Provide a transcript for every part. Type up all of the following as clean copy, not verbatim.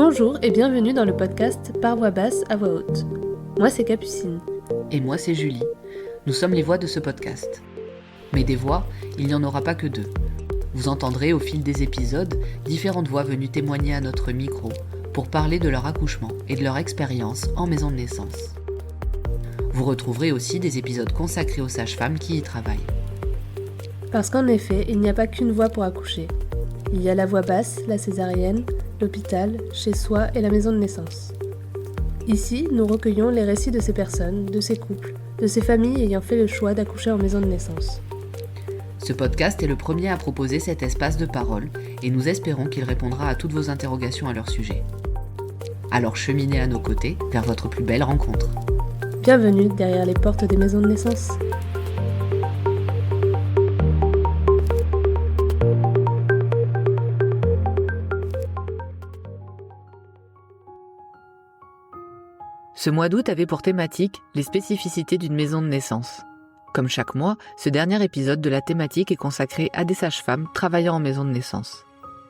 Bonjour et bienvenue dans le podcast Par voix basse à voix haute. Moi c'est Capucine. Et moi c'est Julie. Nous sommes les voix de ce podcast. Mais des voix, il n'y en aura pas que deux. Vous entendrez au fil des épisodes différentes voix venues témoigner à notre micro pour parler de leur accouchement et de leur expérience en maison de naissance. Vous retrouverez aussi des épisodes consacrés aux sages-femmes qui y travaillent. Parce qu'en effet, il n'y a pas qu'une voie pour accoucher. Il y a la voie basse, la césarienne, l'hôpital, chez soi et la maison de naissance. Ici, nous recueillons les récits de ces personnes, de ces couples, de ces familles ayant fait le choix d'accoucher en maison de naissance. Ce podcast est le premier à proposer cet espace de parole et nous espérons qu'il répondra à toutes vos interrogations à leur sujet. Alors cheminez à nos côtés vers votre plus belle rencontre. Bienvenue derrière les portes des maisons de naissance. Ce mois d'août avait pour thématique les spécificités d'une maison de naissance. Comme chaque mois, ce dernier épisode de la thématique est consacré à des sages-femmes travaillant en maison de naissance.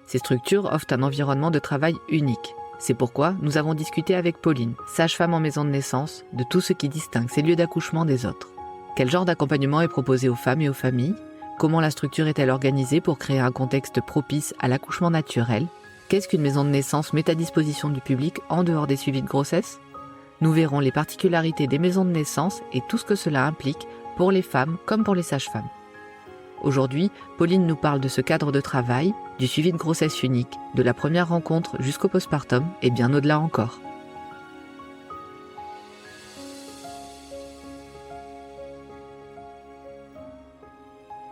Ces structures offrent un environnement de travail unique. C'est pourquoi nous avons discuté avec Pauline, sage-femme en maison de naissance, de tout ce qui distingue ces lieux d'accouchement des autres. Quel genre d'accompagnement est proposé aux femmes et aux familles ? Comment la structure est-elle organisée pour créer un contexte propice à l'accouchement naturel ? Qu'est-ce qu'une maison de naissance met à disposition du public en dehors des suivis de grossesse ? Nous verrons les particularités des maisons de naissance et tout ce que cela implique pour les femmes comme pour les sages-femmes. Aujourd'hui, Pauline nous parle de ce cadre de travail, du suivi de grossesse unique, de la première rencontre jusqu'au postpartum et bien au-delà encore.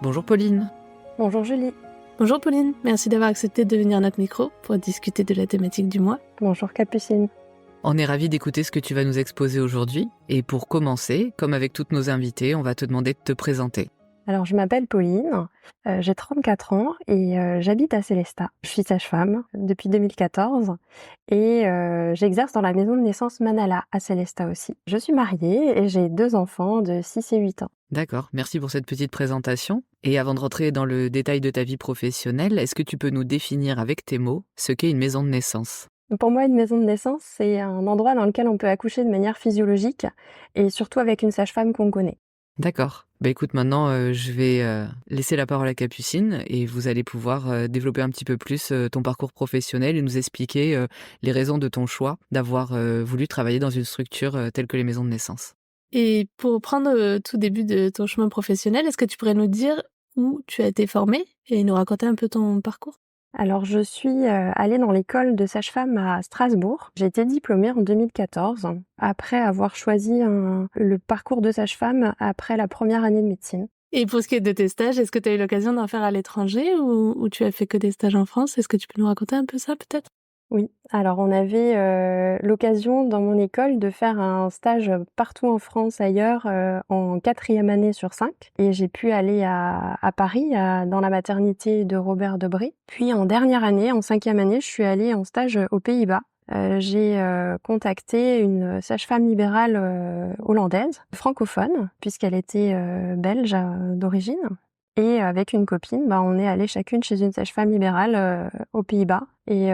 Bonjour Pauline. Bonjour Julie. Bonjour Pauline, merci d'avoir accepté de venir à notre micro pour discuter de la thématique du mois. Bonjour Capucine. On est ravis d'écouter ce que tu vas nous exposer aujourd'hui. Et pour commencer, comme avec toutes nos invitées, on va te demander de te présenter. Alors je m'appelle Pauline, j'ai 34 ans et j'habite à Célestat. Je suis sage-femme depuis 2014 et j'exerce dans la maison de naissance Manala à Célestat aussi. Je suis mariée et j'ai 2 enfants de 6 et 8 ans. D'accord, merci pour cette petite présentation. Et avant de rentrer dans le détail de ta vie professionnelle, est-ce que tu peux nous définir avec tes mots ce qu'est une maison de naissance ? Pour moi, une maison de naissance, c'est un endroit dans lequel on peut accoucher de manière physiologique et surtout avec une sage-femme qu'on connaît. D'accord. Écoute, maintenant, je vais laisser la parole à Capucine et vous allez pouvoir développer un petit peu plus ton parcours professionnel et nous expliquer les raisons de ton choix d'avoir voulu travailler dans une structure telle que les maisons de naissance. Et pour prendre tout début de ton chemin professionnel, est-ce que tu pourrais nous dire où tu as été formée et nous raconter un peu ton parcours ? Alors je suis allée dans l'école de sage-femme à Strasbourg. J'ai été diplômée en 2014, après avoir choisi le parcours de sage-femme après la première année de médecine. Et pour ce qui est de tes stages, est-ce que tu as eu l'occasion d'en faire à l'étranger ou tu as fait que des stages en France ? Est-ce que tu peux nous raconter un peu ça peut-être ? Oui, alors on avait l'occasion dans mon école de faire un stage partout en France ailleurs en 4e année sur 5 et j'ai pu aller à Paris dans la maternité de Robert Debré. Puis en dernière année, en 5e année, je suis allée en stage aux Pays-Bas. J'ai contacté une sage-femme libérale hollandaise, francophone, puisqu'elle était belge d'origine. Et avec une copine, on est allé chacune chez une sage-femme libérale aux Pays-Bas. Et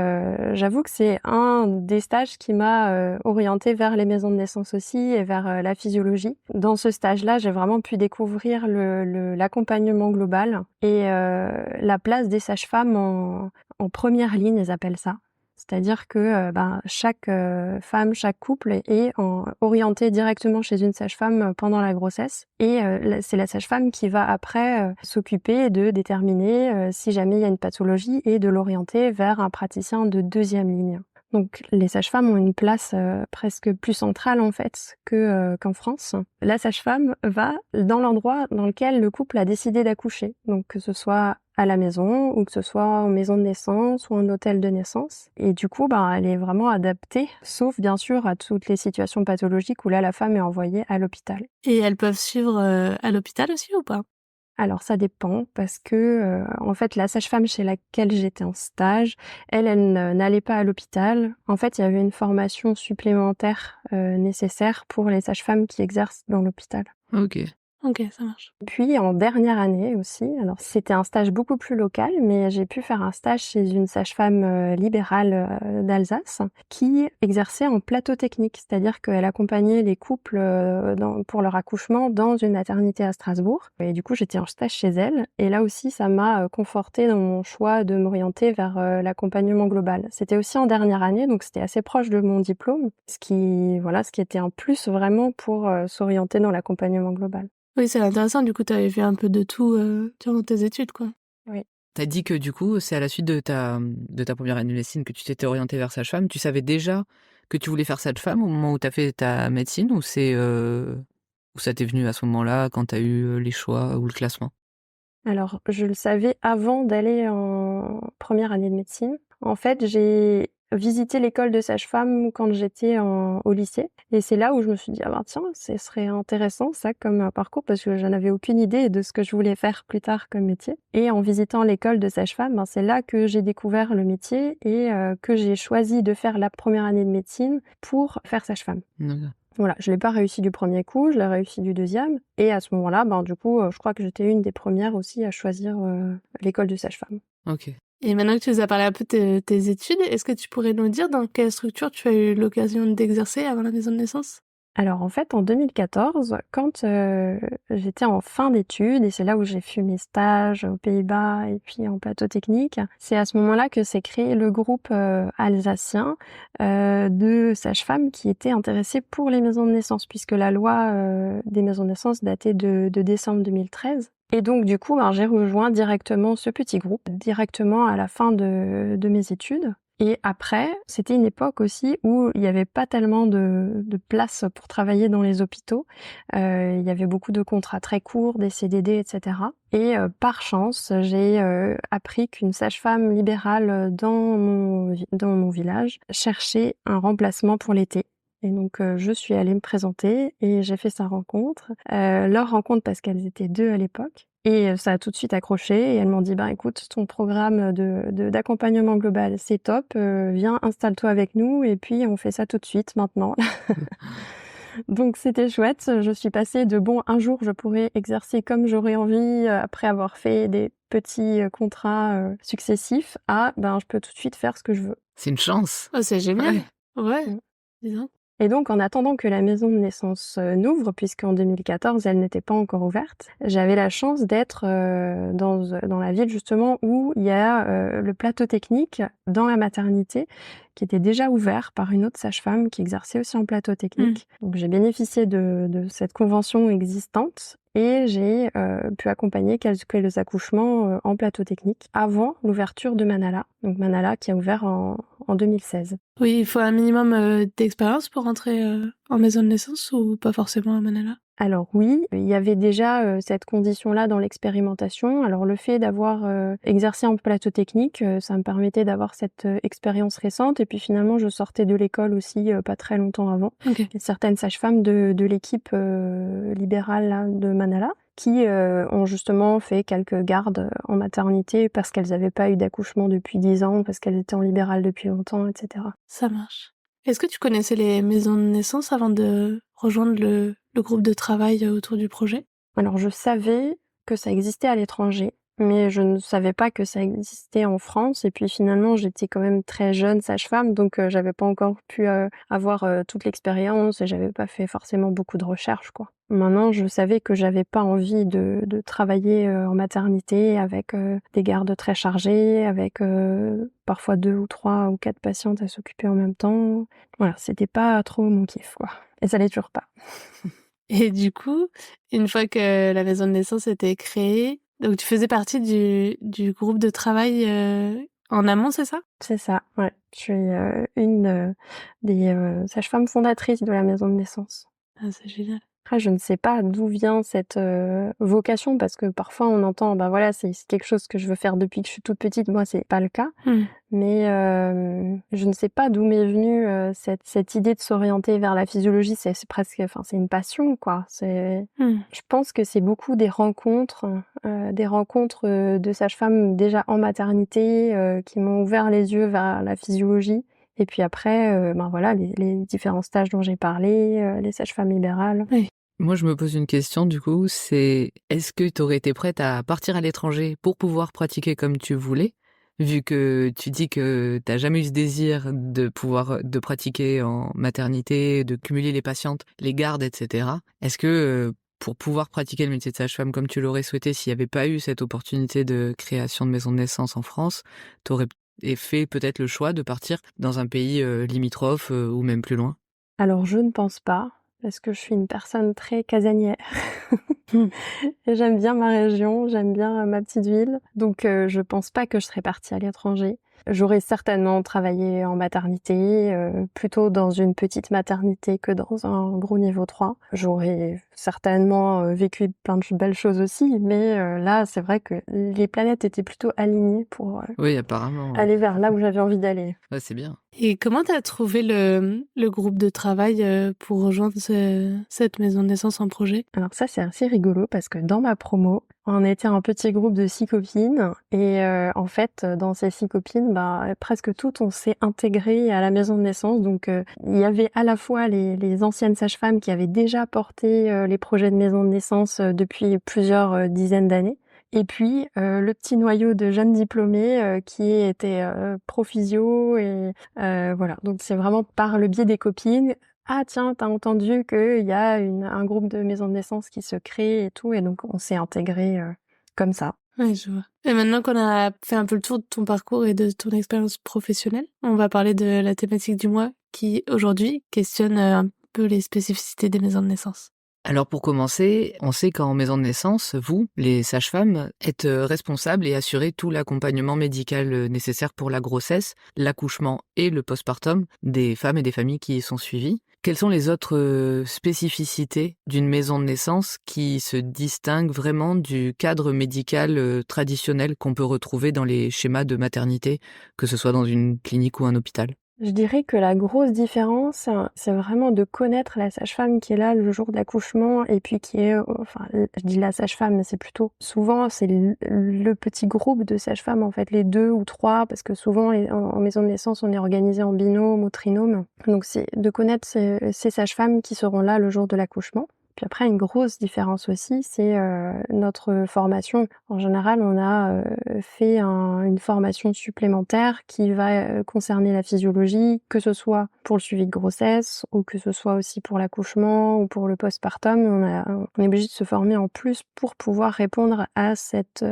j'avoue que c'est un des stages qui m'a orientée vers les maisons de naissance aussi et vers la physiologie. Dans ce stage-là, j'ai vraiment pu découvrir l'accompagnement global et la place des sages-femmes en première ligne, ils appellent ça. C'est-à-dire que chaque femme, chaque couple est orienté directement chez une sage-femme pendant la grossesse. Et c'est la sage-femme qui va après s'occuper de déterminer si jamais il y a une pathologie et de l'orienter vers un praticien de 2e ligne. Donc les sages-femmes ont une place presque plus centrale en fait qu'en France. La sage-femme va dans l'endroit dans lequel le couple a décidé d'accoucher. Donc que ce soit à la maison ou que ce soit en maison de naissance ou en hôtel de naissance. Et du coup, elle est vraiment adaptée, sauf bien sûr à toutes les situations pathologiques où là, la femme est envoyée à l'hôpital. Et elles peuvent suivre à l'hôpital aussi ou pas ? Alors ça dépend parce que en fait la sage-femme chez laquelle j'étais en stage, elle n'allait pas à l'hôpital. En fait, il y avait une formation supplémentaire nécessaire pour les sages-femmes qui exercent dans l'hôpital. Ok. Ok, ça marche. Puis en dernière année aussi, alors c'était un stage beaucoup plus local, mais j'ai pu faire un stage chez une sage-femme libérale d'Alsace qui exerçait en plateau technique, c'est-à-dire qu'elle accompagnait les couples pour leur accouchement dans une maternité à Strasbourg. Et du coup, j'étais en stage chez elle. Et là aussi, ça m'a confortée dans mon choix de m'orienter vers l'accompagnement global. C'était aussi en dernière année, donc c'était assez proche de mon diplôme, ce qui était un plus vraiment pour s'orienter dans l'accompagnement global. Oui, c'est intéressant, du coup, tu avais fait un peu de tout durant tes études, quoi. Oui. T'as dit que du coup, c'est à la suite de ta première année de médecine que tu t'étais orientée vers sage-femme. Tu savais déjà que tu voulais faire sage-femme au moment où t'as fait ta médecine ou ou ça t'est venu à ce moment-là quand t'as eu les choix ou le classement? Alors, je le savais avant d'aller en première année de médecine. En fait, j'ai visité l'école de sage-femme quand j'étais au lycée. Et c'est là où je me suis dit, ah ben tiens, ce serait intéressant ça comme parcours parce que je n'avais aucune idée de ce que je voulais faire plus tard comme métier. Et en visitant l'école de sage-femme, ben, c'est là que j'ai découvert le métier et que j'ai choisi de faire la première année de médecine pour faire sage-femme. D'accord. Voilà, je l'ai pas réussi du premier coup, je l'ai réussi du deuxième. Et à ce moment-là, ben, du coup, je crois que j'étais une des premières aussi à choisir l'école de sage-femme. Ok. Et maintenant que tu nous as parlé un peu de tes études, est-ce que tu pourrais nous dire dans quelle structure tu as eu l'occasion d'exercer avant la maison de naissance? Alors en fait, en 2014, quand j'étais en fin d'études, et c'est là où j'ai fait mes stages aux Pays-Bas et puis en plateau technique, c'est à ce moment-là que s'est créé le groupe alsacien de sages-femmes qui étaient intéressées pour les maisons de naissance, puisque la loi des maisons de naissance datait de décembre 2013. Et donc du coup, j'ai rejoint directement ce petit groupe, directement à la fin de mes études. Et après, c'était une époque aussi où il n'y avait pas tellement de place pour travailler dans les hôpitaux. Il y avait beaucoup de contrats très courts, des CDD, etc. Et par chance, j'ai appris qu'une sage-femme libérale dans mon village cherchait un remplacement pour l'été. Et donc, je suis allée me présenter et j'ai fait sa rencontre. Leur rencontre parce qu'elles étaient 2 à l'époque. Et ça a tout de suite accroché et elles m'ont dit écoute, ton programme d'accompagnement global c'est top, viens installe-toi avec nous et puis on fait ça tout de suite maintenant. Donc c'était chouette, je suis passée de un jour je pourrais exercer comme j'aurais envie après avoir fait des petits contrats successifs à je peux tout de suite faire ce que je veux. C'est une chance. Oh, c'est génial. Ouais. Ouais. Dis donc. Et donc, en attendant que la maison de naissance n'ouvre, puisqu'en 2014, elle n'était pas encore ouverte, j'avais la chance d'être dans la ville justement où il y a le plateau technique dans la maternité qui était déjà ouvert par une autre sage-femme qui exerçait aussi en plateau technique. Donc, j'ai bénéficié de cette convention existante et j'ai pu accompagner quelques accouchements en plateau technique avant l'ouverture de Manala. Donc Manala qui a ouvert en 2016. Oui, il faut un minimum d'expérience pour entrer en maison de naissance ou pas forcément à Manala? Alors oui, il y avait déjà cette condition-là dans l'expérimentation. Alors le fait d'avoir exercé en plateau technique, ça me permettait d'avoir cette expérience récente. Et puis finalement, je sortais de l'école aussi pas très longtemps avant. Okay. Et certaines sages-femmes de l'équipe libérale là, de Manala qui ont justement fait quelques gardes en maternité parce qu'elles n'avaient pas eu d'accouchement depuis 10 ans, parce qu'elles étaient en libéral depuis longtemps, etc. Ça marche. Est-ce que tu connaissais les maisons de naissance avant de rejoindre le groupe de travail autour du projet? Alors je savais que ça existait à l'étranger, mais je ne savais pas que ça existait en France. Et puis finalement, j'étais quand même très jeune sage-femme, donc j'avais pas encore pu avoir toute l'expérience et j'avais pas fait forcément beaucoup de recherches, quoi. Maintenant, je savais que j'avais pas envie de travailler en maternité avec des gardes très chargés, avec parfois 2 ou 3 ou 4 patientes à s'occuper en même temps. Voilà, c'était pas trop mon kiff, quoi. Et ça l'est toujours pas. Et du coup, une fois que la maison de naissance était créée, donc tu faisais partie du groupe de travail en amont, c'est ça? C'est ça, ouais. Je suis une des sages-femmes fondatrices de la maison de naissance. Ah, c'est génial. Après, je ne sais pas d'où vient cette vocation parce que parfois on entend, voilà, c'est quelque chose que je veux faire depuis que je suis toute petite. Moi, c'est pas le cas. Mais je ne sais pas d'où m'est venue cette idée de s'orienter vers la physiologie. C'est presque, c'est une passion, quoi. Je pense que c'est beaucoup des rencontres de sages-femmes déjà en maternité qui m'ont ouvert les yeux vers la physiologie. Et puis après, voilà, les différents stages dont j'ai parlé, les sages-femmes libérales. Oui. Moi, je me pose une question, du coup, c'est est-ce que tu aurais été prête à partir à l'étranger pour pouvoir pratiquer comme tu voulais? Vu que tu dis que tu jamais eu ce désir de pouvoir, de pratiquer en maternité, de cumuler les patientes, les gardes et cetera. Est-ce que, pour pouvoir pratiquer le métier de sage-femme comme tu l'aurais souhaité, s'il y avait pas eu cette opportunité de création de maison de naissance en France, tu aurais fait peut-être le choix de partir dans un pays, limitrophe, ou même plus loin? Alors je ne pense pas, parce que je suis une personne très casanière. Et j'aime bien ma région, j'aime bien ma petite ville, donc je pense pas que je serais partie à l'étranger. J'aurais certainement travaillé en maternité, plutôt dans une petite maternité que dans un gros niveau 3. J'aurais certainement, vécu plein de belles choses aussi, mais là, c'est vrai que les planètes étaient plutôt alignées pour, Oui, apparemment, aller vers là où j'avais envie d'aller. ouais, c'est bien. Et comment t'as trouvé le groupe de travail pour rejoindre cette maison de naissance en projet? Alors ça, c'est assez rigolo parce que dans ma promo, on était un petit groupe de 6 copines et en fait, dans ces 6 copines, presque toutes, on s'est intégrées à la maison de naissance. Donc il y avait à la fois les anciennes sages-femmes qui avaient déjà porté les projets de maison de naissance depuis plusieurs dizaines d'années. Et puis le petit noyau de jeunes diplômés qui étaient pro-physio et voilà. Donc c'est vraiment par le biais des copines. Ah tiens, t'as entendu qu'il y a un groupe de maisons de naissance qui se crée et tout, et donc on s'est intégrés comme ça. Ouais, je vois. Et maintenant qu'on a fait un peu le tour de ton parcours et de ton expérience professionnelle, on va parler de la thématique du mois qui, aujourd'hui, questionne un peu les spécificités des maisons de naissance. Alors pour commencer, on sait qu'en maison de naissance, vous, les sages-femmes, êtes responsables et assurez tout l'accompagnement médical nécessaire pour la grossesse, l'accouchement et le postpartum des femmes et des familles qui y sont suivies. Quelles sont les autres spécificités d'une maison de naissance qui se distinguent vraiment du cadre médical traditionnel qu'on peut retrouver dans les schémas de maternité, que ce soit dans une clinique ou un hôpital? Je dirais que la grosse différence, c'est vraiment de connaître la sage-femme qui est là le jour de l'accouchement et puis qui est, enfin, je dis la sage-femme, mais c'est plutôt souvent c'est le petit groupe de sages-femmes en fait, les 2 ou 3, parce que souvent en maison de naissance, on est organisé en binôme ou trinôme. Donc c'est de connaître ces sages-femmes qui seront là le jour de l'accouchement. Puis après, une grosse différence aussi, c'est notre formation. En général, on a fait une formation supplémentaire qui va concerner la physiologie, que ce soit pour le suivi de grossesse ou que ce soit aussi pour l'accouchement ou pour le postpartum. On est obligé de se former en plus pour pouvoir répondre à cette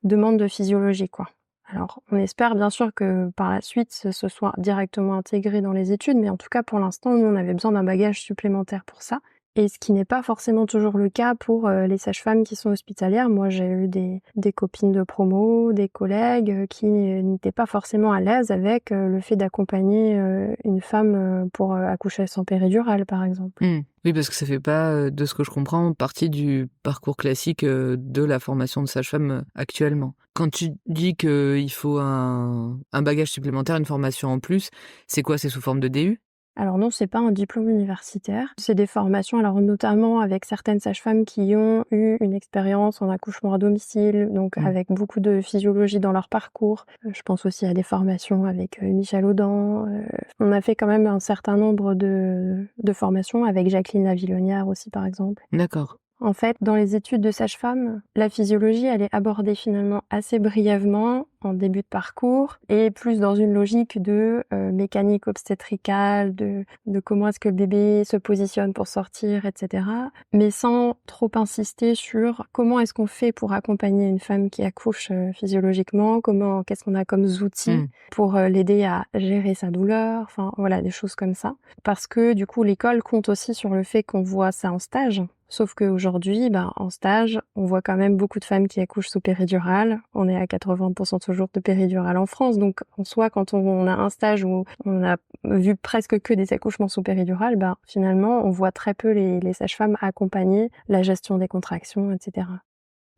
demande de physiologie, quoi. Alors, on espère bien sûr que par la suite, ce soit directement intégré dans les études, mais en tout cas, pour l'instant, nous, on avait besoin d'un bagage supplémentaire pour ça. Et ce qui n'est pas forcément toujours le cas pour les sages-femmes qui sont hospitalières. Moi, j'ai eu des copines de promo, des collègues qui n'étaient pas forcément à l'aise avec le fait d'accompagner une femme pour accoucher sans péridurale, par exemple. Oui, parce que ça fait pas, de ce que je comprends, partie du parcours classique, de la formation de sage-femme, actuellement. Quand tu dis qu'il faut un bagage supplémentaire, une formation en plus, c'est quoi? C'est sous forme de DU? Alors non, c'est pas un diplôme universitaire. C'est des formations, alors notamment avec certaines sages-femmes qui ont eu une expérience en accouchement à domicile, donc avec beaucoup de physiologie dans leur parcours. Je pense aussi à des formations avec Michel Audin. On a fait quand même un certain nombre de formations avec Jacqueline Lavillonnière aussi, par exemple. D'accord. En fait, dans les études de sage-femme, la physiologie, elle est abordée finalement assez brièvement en début de parcours et plus dans une logique de mécanique obstétricale, de comment est-ce que le bébé se positionne pour sortir, etc. Mais sans trop insister sur comment est-ce qu'on fait pour accompagner une femme qui accouche physiologiquement, qu'est-ce qu'on a comme outils pour l'aider à gérer sa douleur, enfin voilà, des choses comme ça. Parce que du coup, l'école compte aussi sur le fait qu'on voit ça en stage. Sauf qu'aujourd'hui, en stage, on voit quand même beaucoup de femmes qui accouchent sous péridurale. On est à 80% toujours de péridurale en France. Donc, en soi, quand on a un stage où on a vu presque que des accouchements sous péridurale, finalement, on voit très peu les sages-femmes accompagner la gestion des contractions, etc.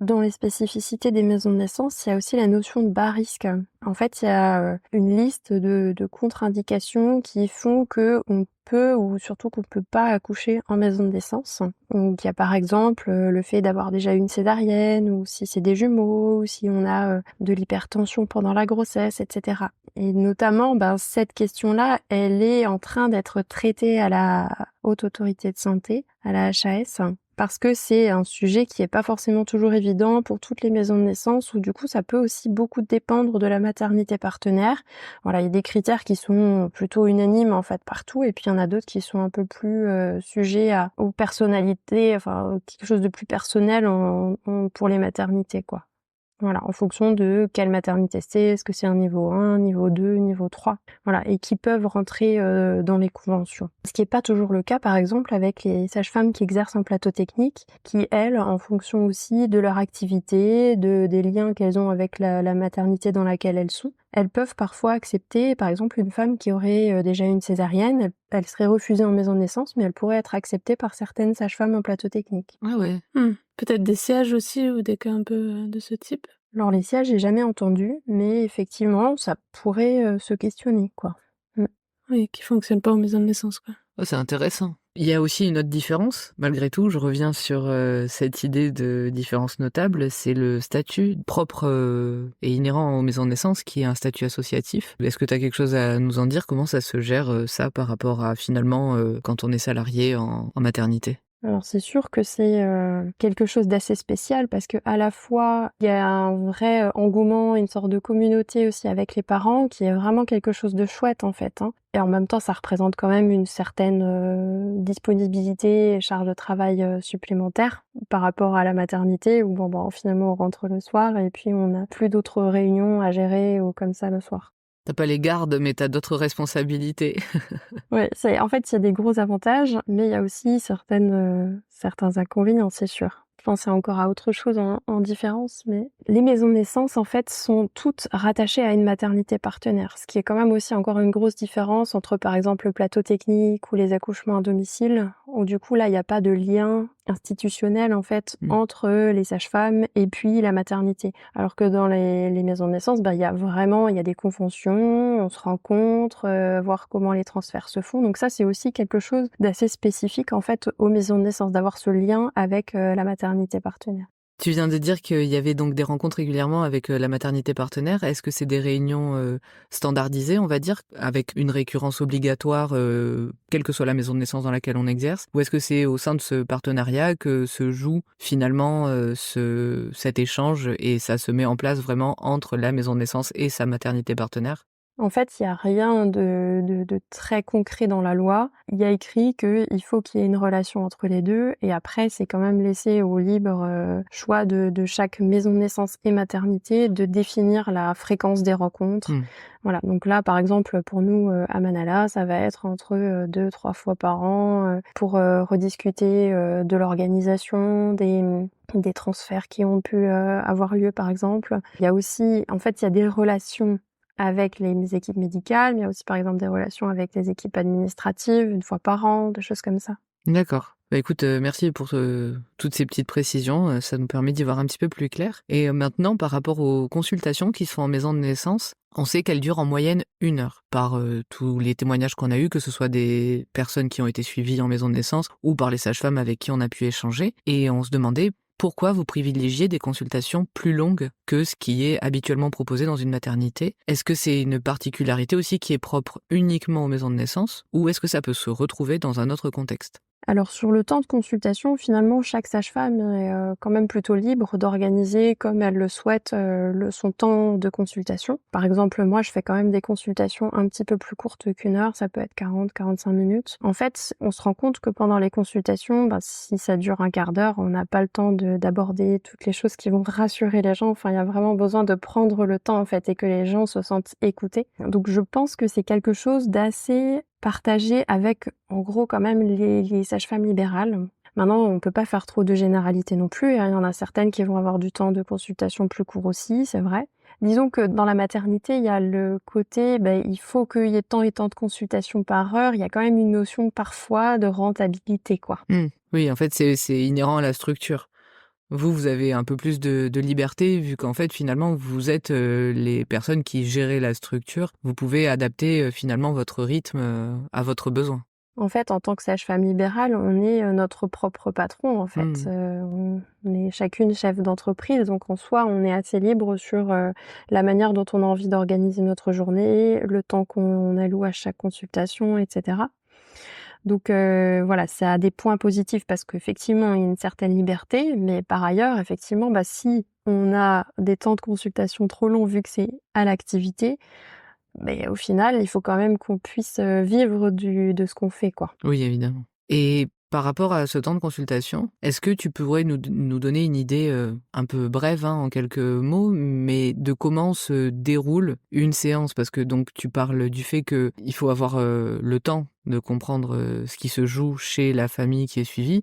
Dans les spécificités des maisons de naissance, il y a aussi la notion de bas risque. En fait, il y a une liste de contre-indications qui font qu'on peut ou surtout qu'on peut pas accoucher en maison de naissance. Donc, il y a par exemple le fait d'avoir déjà eu une césarienne, ou si c'est des jumeaux, ou si on a de l'hypertension pendant la grossesse, etc. Et notamment, cette question-là, elle est en train d'être traitée à la Haute Autorité de Santé, à la HAS, parce que c'est un sujet qui est pas forcément toujours évident pour toutes les maisons de naissance, où du coup ça peut aussi beaucoup dépendre de la maternité partenaire. Voilà, il y a des critères qui sont plutôt unanimes en fait partout, et puis il y en a d'autres qui sont un peu plus sujets aux personnalités, enfin quelque chose de plus personnel pour les maternités, quoi. Voilà, en fonction de quelle maternité c'est, est-ce que c'est un niveau 1, niveau 2, niveau 3, voilà, et qui peuvent rentrer dans les conventions. Ce qui n'est pas toujours le cas, par exemple, avec les sages-femmes qui exercent en plateau technique, qui, elles, en fonction aussi de leur activité, des liens qu'elles ont avec la maternité dans laquelle elles sont, elles peuvent parfois accepter, par exemple, une femme qui aurait déjà eu une césarienne, elle serait refusée en maison de naissance, mais elle pourrait être acceptée par certaines sages-femmes en plateau technique. Ah ouais. Peut-être des sièges aussi ou des cas un peu de ce type? Alors les sièges, j'ai jamais entendu, mais effectivement, ça pourrait se questionner, quoi. Oui, qui fonctionnent pas en maison de naissance, quoi. Oh, c'est intéressant. Il y a aussi une autre différence, malgré tout, je reviens sur cette idée de différence notable, c'est le statut propre et inhérent aux maisons de naissance, qui est un statut associatif. Est-ce que tu as quelque chose à nous en dire? Comment ça se gère, ça, par rapport à, finalement, quand on est salarié en maternité? Alors c'est sûr que c'est quelque chose d'assez spécial, parce que à la fois il y a un vrai engouement, une sorte de communauté aussi avec les parents, qui est vraiment quelque chose de chouette en fait, hein. Et en même temps, ça représente quand même une certaine disponibilité et charge de travail supplémentaire par rapport à la maternité, où finalement on rentre le soir et puis on n'a plus d'autres réunions à gérer ou comme ça le soir. T'as pas les gardes, mais t'as d'autres responsabilités. Ouais, en fait, il y a des gros avantages, mais il y a aussi certains inconvénients, c'est sûr. Je pensais encore à autre chose en différence, mais les maisons de naissance, en fait, sont toutes rattachées à une maternité partenaire, ce qui est quand même aussi encore une grosse différence entre, par exemple, le plateau technique ou les accouchements à domicile, où du coup, là, il n'y a pas de lien institutionnel, en fait, entre les sages-femmes et puis la maternité. Alors que dans les maisons de naissance, il y a des conventions, on se rencontre, voir comment les transferts se font. Donc ça, c'est aussi quelque chose d'assez spécifique, en fait, aux maisons de naissance, d'avoir ce lien avec la maternité partenaire. Tu viens de dire qu'il y avait donc des rencontres régulièrement avec la maternité partenaire. Est-ce que c'est des réunions standardisées, on va dire, avec une récurrence obligatoire, quelle que soit la maison de naissance dans laquelle on exerce? Ou est-ce que c'est au sein de ce partenariat que se joue finalement cet échange, et ça se met en place vraiment entre la maison de naissance et sa maternité partenaire? En fait, il y a rien de très concret dans la loi. Il y a écrit qu'il faut qu'il y ait une relation entre les deux, et après, c'est quand même laissé au libre choix de chaque maison de naissance et maternité de définir la fréquence des rencontres. Voilà, donc là, par exemple, pour nous, à Manala, ça va être entre 2-3 fois par an pour rediscuter de l'organisation, des transferts qui ont pu avoir lieu, par exemple. Il y a aussi, en fait, il y a des relations avec les équipes médicales, mais il y a aussi par exemple des relations avec les équipes administratives, une fois par an, des choses comme ça. D'accord. Écoute, merci pour toutes ces petites précisions, ça nous permet d'y voir un petit peu plus clair. Et maintenant, par rapport aux consultations qui se font en maison de naissance, on sait qu'elles durent en moyenne 1 heure, par tous les témoignages qu'on a eus, que ce soit des personnes qui ont été suivies en maison de naissance ou par les sages-femmes avec qui on a pu échanger. Et on se demandait pourquoi vous privilégiez des consultations plus longues que ce qui est habituellement proposé dans une maternité. Est-ce que c'est une particularité aussi qui est propre uniquement aux maisons de naissance, ou est-ce que ça peut se retrouver dans un autre contexte? Alors sur le temps de consultation, finalement, chaque sage-femme est quand même plutôt libre d'organiser comme elle le souhaite son temps de consultation. Par exemple, moi, je fais quand même des consultations un petit peu plus courtes qu'1 heure, ça peut être 40-45 minutes. En fait, on se rend compte que pendant les consultations, si ça dure un quart d'heure, on n'a pas le temps d'aborder toutes les choses qui vont rassurer les gens. Enfin, il y a vraiment besoin de prendre le temps, en fait, et que les gens se sentent écoutés. Donc je pense que c'est quelque chose d'assez partagé avec, en gros, quand même les sages-femmes libérales. Maintenant, on peut pas faire trop de généralité non plus, hein. Il y en a certaines qui vont avoir du temps de consultation plus court aussi, c'est vrai. Disons que dans la maternité, il y a le côté, il faut qu'il y ait tant et tant de consultations par heure. Il y a quand même une notion parfois de rentabilité, quoi. Oui, en fait, c'est inhérent à la structure. Vous avez un peu plus de liberté vu qu'en fait, finalement, vous êtes, les personnes qui géraient la structure. Vous pouvez adapter, finalement votre rythme, à votre besoin. En fait, en tant que sage-femme libérale, on est, notre propre patron, en fait. Mmh. On est chacune chef d'entreprise, donc en soi, on est assez libre sur, la manière dont on a envie d'organiser notre journée, le temps qu'on alloue à chaque consultation et cetera. Donc voilà, ça a des points positifs parce qu'effectivement, il y a une certaine liberté, mais par ailleurs, effectivement, si on a des temps de consultation trop longs vu que c'est à l'activité, beh, au final, il faut quand même qu'on puisse, vivre de ce qu'on fait, quoi. Oui, évidemment. Et par rapport à ce temps de consultation, est-ce que tu pourrais nous donner une idée, un peu brève, hein, en quelques mots, mais de comment se déroule une séance? Parce que donc tu parles du fait qu'il faut avoir, le temps de comprendre, ce qui se joue chez la famille qui est suivie.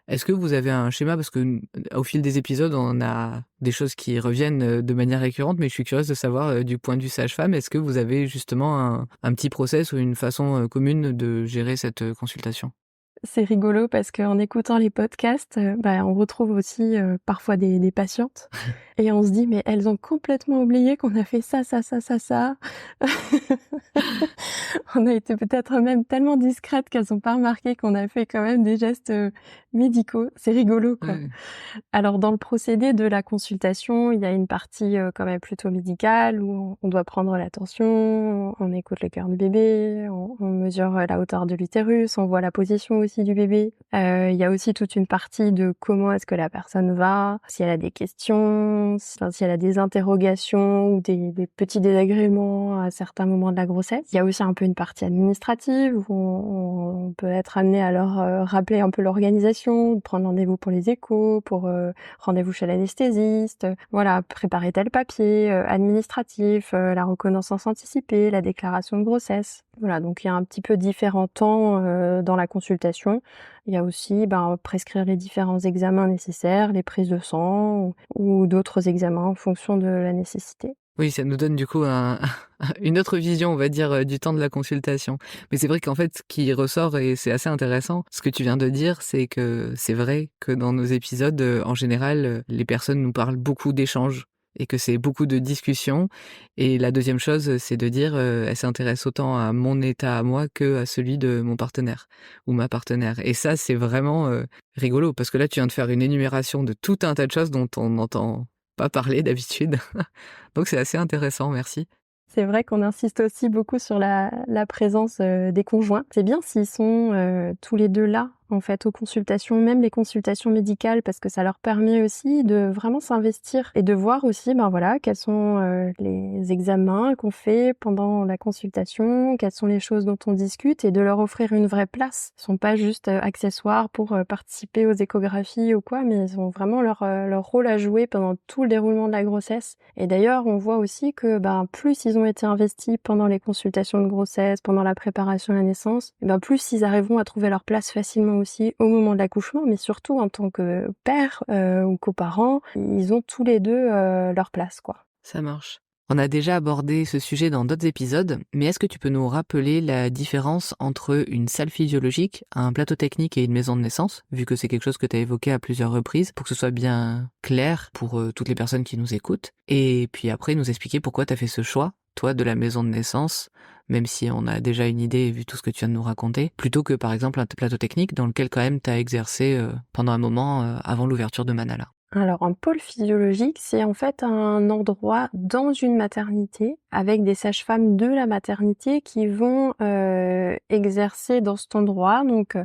Est-ce que vous avez un schéma? Parce que au fil des épisodes, on a des choses qui reviennent, de manière récurrente, mais je suis curieuse de savoir, du point de vue sage-femme, est-ce que vous avez justement un petit process ou une façon, commune de gérer cette, consultation? C'est rigolo parce qu'en écoutant les podcasts, on retrouve aussi, parfois des patientes et on se dit: «Mais elles ont complètement oublié qu'on a fait ça, ça, ça, ça, ça». On a été peut-être même tellement discrètes qu'elles ont pas remarqué qu'on a fait quand même des gestes, médicaux. C'est rigolo, quoi. Ouais. Alors dans le procédé de la consultation, il y a une partie, quand même plutôt médicale où on doit prendre la tension, on écoute le cœur du bébé, on mesure, la hauteur de l'utérus, on voit la position aussi du bébé. Il y a aussi toute une partie de comment est-ce que la personne va, si elle a des questions, si elle a des interrogations ou des petits désagréments à certains moments de la grossesse. Il y a aussi un peu une partie administrative où on peut être amené à leur, rappeler un peu l'organisation, prendre rendez-vous pour les échos, pour, rendez-vous chez l'anesthésiste, voilà, préparer tel papier, administratif, la reconnaissance anticipée, la déclaration de grossesse. Voilà, donc il y a un petit peu différents temps, dans la consultation. Il y a aussi, prescrire les différents examens nécessaires, les prises de sang ou d'autres examens en fonction de la nécessité. Oui, ça nous donne du coup une autre vision, on va dire, du temps de la consultation. Mais c'est vrai qu'en fait, ce qui ressort et c'est assez intéressant, ce que tu viens de dire, c'est que c'est vrai que dans nos épisodes, en général, les personnes nous parlent beaucoup d'échanges et que c'est beaucoup de discussions. Et la deuxième chose, c'est de dire, elles s'intéressent autant à mon état à moi qu'à celui de mon partenaire ou ma partenaire. Et ça, c'est vraiment, rigolo parce que là, tu viens de faire une énumération de tout un tas de choses dont on n'entend pas parler d'habitude. Donc c'est assez intéressant, merci. C'est vrai qu'on insiste aussi beaucoup sur la présence, des conjoints. C'est bien s'ils sont, tous les 2 là, en fait, aux consultations, même les consultations médicales, parce que ça leur permet aussi de vraiment s'investir et de voir aussi, quels sont, les examens qu'on fait pendant la consultation, quelles sont les choses dont on discute et de leur offrir une vraie place. Ils sont pas juste, accessoires pour, participer aux échographies ou quoi, mais ils ont vraiment leur rôle à jouer pendant tout le déroulement de la grossesse. Et d'ailleurs, on voit aussi que, plus ils ont été investis pendant les consultations de grossesse, pendant la préparation à la naissance, et plus ils arriveront à trouver leur place facilement aussi au moment de l'accouchement, mais surtout en tant que père, ou coparents, ils ont tous les 2 leur place, quoi. Ça marche. On a déjà abordé ce sujet dans d'autres épisodes, mais est-ce que tu peux nous rappeler la différence entre une salle physiologique, un plateau technique et une maison de naissance, vu que c'est quelque chose que tu as évoqué à plusieurs reprises, pour que ce soit bien clair pour toutes les personnes qui nous écoutent, et puis après nous expliquer pourquoi tu as fait ce choix, toi, de la maison de naissance, même si on a déjà une idée vu tout ce que tu viens de nous raconter, plutôt que par exemple un plateau technique dans lequel quand même tu as exercé pendant un moment avant l'ouverture de Manala. Alors, un pôle physiologique, c'est en fait un endroit dans une maternité avec des sages-femmes de la maternité qui vont exercer dans cet endroit. Donc,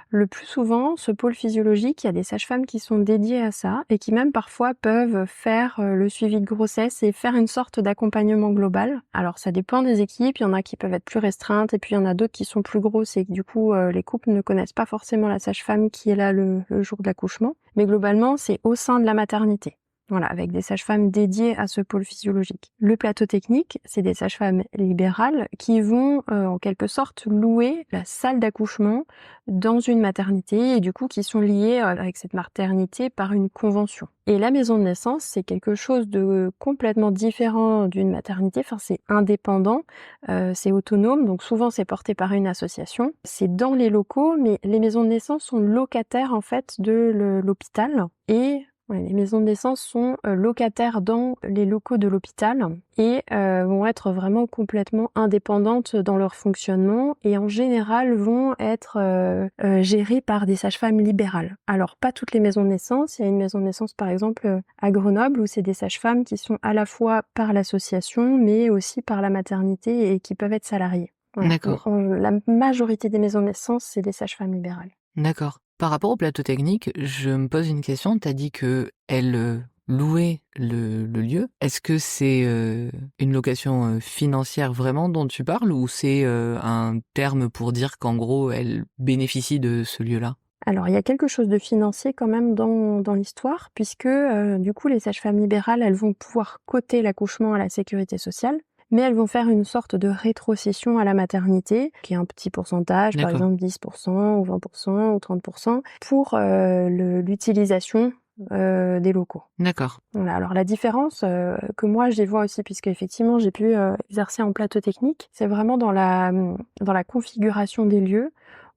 le plus souvent, ce pôle physiologique, il y a des sages-femmes qui sont dédiées à ça et qui même parfois peuvent faire le suivi de grossesse et faire une sorte d'accompagnement global. Alors, ça dépend des équipes. Il y en a qui peuvent être plus restreintes et puis il y en a d'autres qui sont plus grosses et que du coup, les couples ne connaissent pas forcément la sage-femme qui est là le jour de l'accouchement. Mais globalement, c'est au sein de la maternité. Voilà, avec des sages-femmes dédiées à ce pôle physiologique. Le plateau technique, c'est des sages-femmes libérales qui vont en quelque sorte louer la salle d'accouchement dans une maternité et du coup qui sont liées avec cette maternité par une convention. Et la maison de naissance, c'est quelque chose de complètement différent d'une maternité, enfin c'est indépendant, c'est autonome, donc souvent c'est porté par une association. C'est dans les locaux, mais les maisons de naissance sont locataires en fait de l'hôpital et Ouais, les maisons de naissance sont locataires dans les locaux de l'hôpital et vont être vraiment complètement indépendantes dans leur fonctionnement et en général vont être gérées par des sages-femmes libérales. Alors pas toutes les maisons de naissance, il y a une maison de naissance par exemple à Grenoble où c'est des sages-femmes qui sont à la fois par l'association mais aussi par la maternité et qui peuvent être salariées. Voilà. D'accord. La majorité des maisons de naissance, c'est des sages-femmes libérales. D'accord. Par rapport au plateau technique, je me pose une question. Tu as dit qu'elle louait le lieu. Est-ce que c'est une location financière vraiment dont tu parles ou c'est un terme pour dire qu'en gros, elle bénéficie de ce lieu-là? Alors, il y a quelque chose de financier quand même dans l'histoire, puisque du coup, les sages-femmes libérales, elles vont pouvoir coter l'accouchement à la sécurité sociale, mais elles vont faire une sorte de rétrocession à la maternité, qui est un petit pourcentage, par D'accord. exemple 10% ou 20% ou 30%, pour l'utilisation des locaux. D'accord. Voilà, alors la différence que moi j'y vois aussi, puisque effectivement j'ai pu exercer en plateau technique, c'est vraiment dans la configuration des lieux,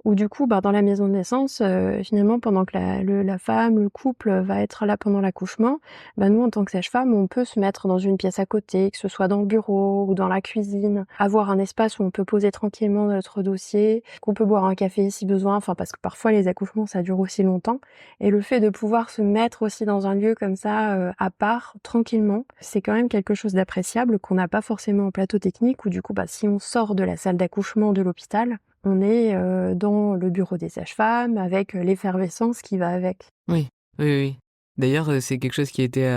où du coup, dans la maison de naissance, finalement, pendant que la femme, le couple va être là pendant l'accouchement, nous, en tant que sage-femme, on peut se mettre dans une pièce à côté, que ce soit dans le bureau ou dans la cuisine, avoir un espace où on peut poser tranquillement notre dossier, qu'on peut boire un café si besoin, enfin parce que parfois les accouchements ça dure aussi longtemps, et le fait de pouvoir se mettre aussi dans un lieu comme ça, à part, tranquillement, c'est quand même quelque chose d'appréciable qu'on n'a pas forcément en plateau technique, où du coup, si on sort de la salle d'accouchement de l'hôpital, on est dans le bureau des sages-femmes avec l'effervescence qui va avec. Oui, oui, oui. D'ailleurs, c'est quelque chose qui a été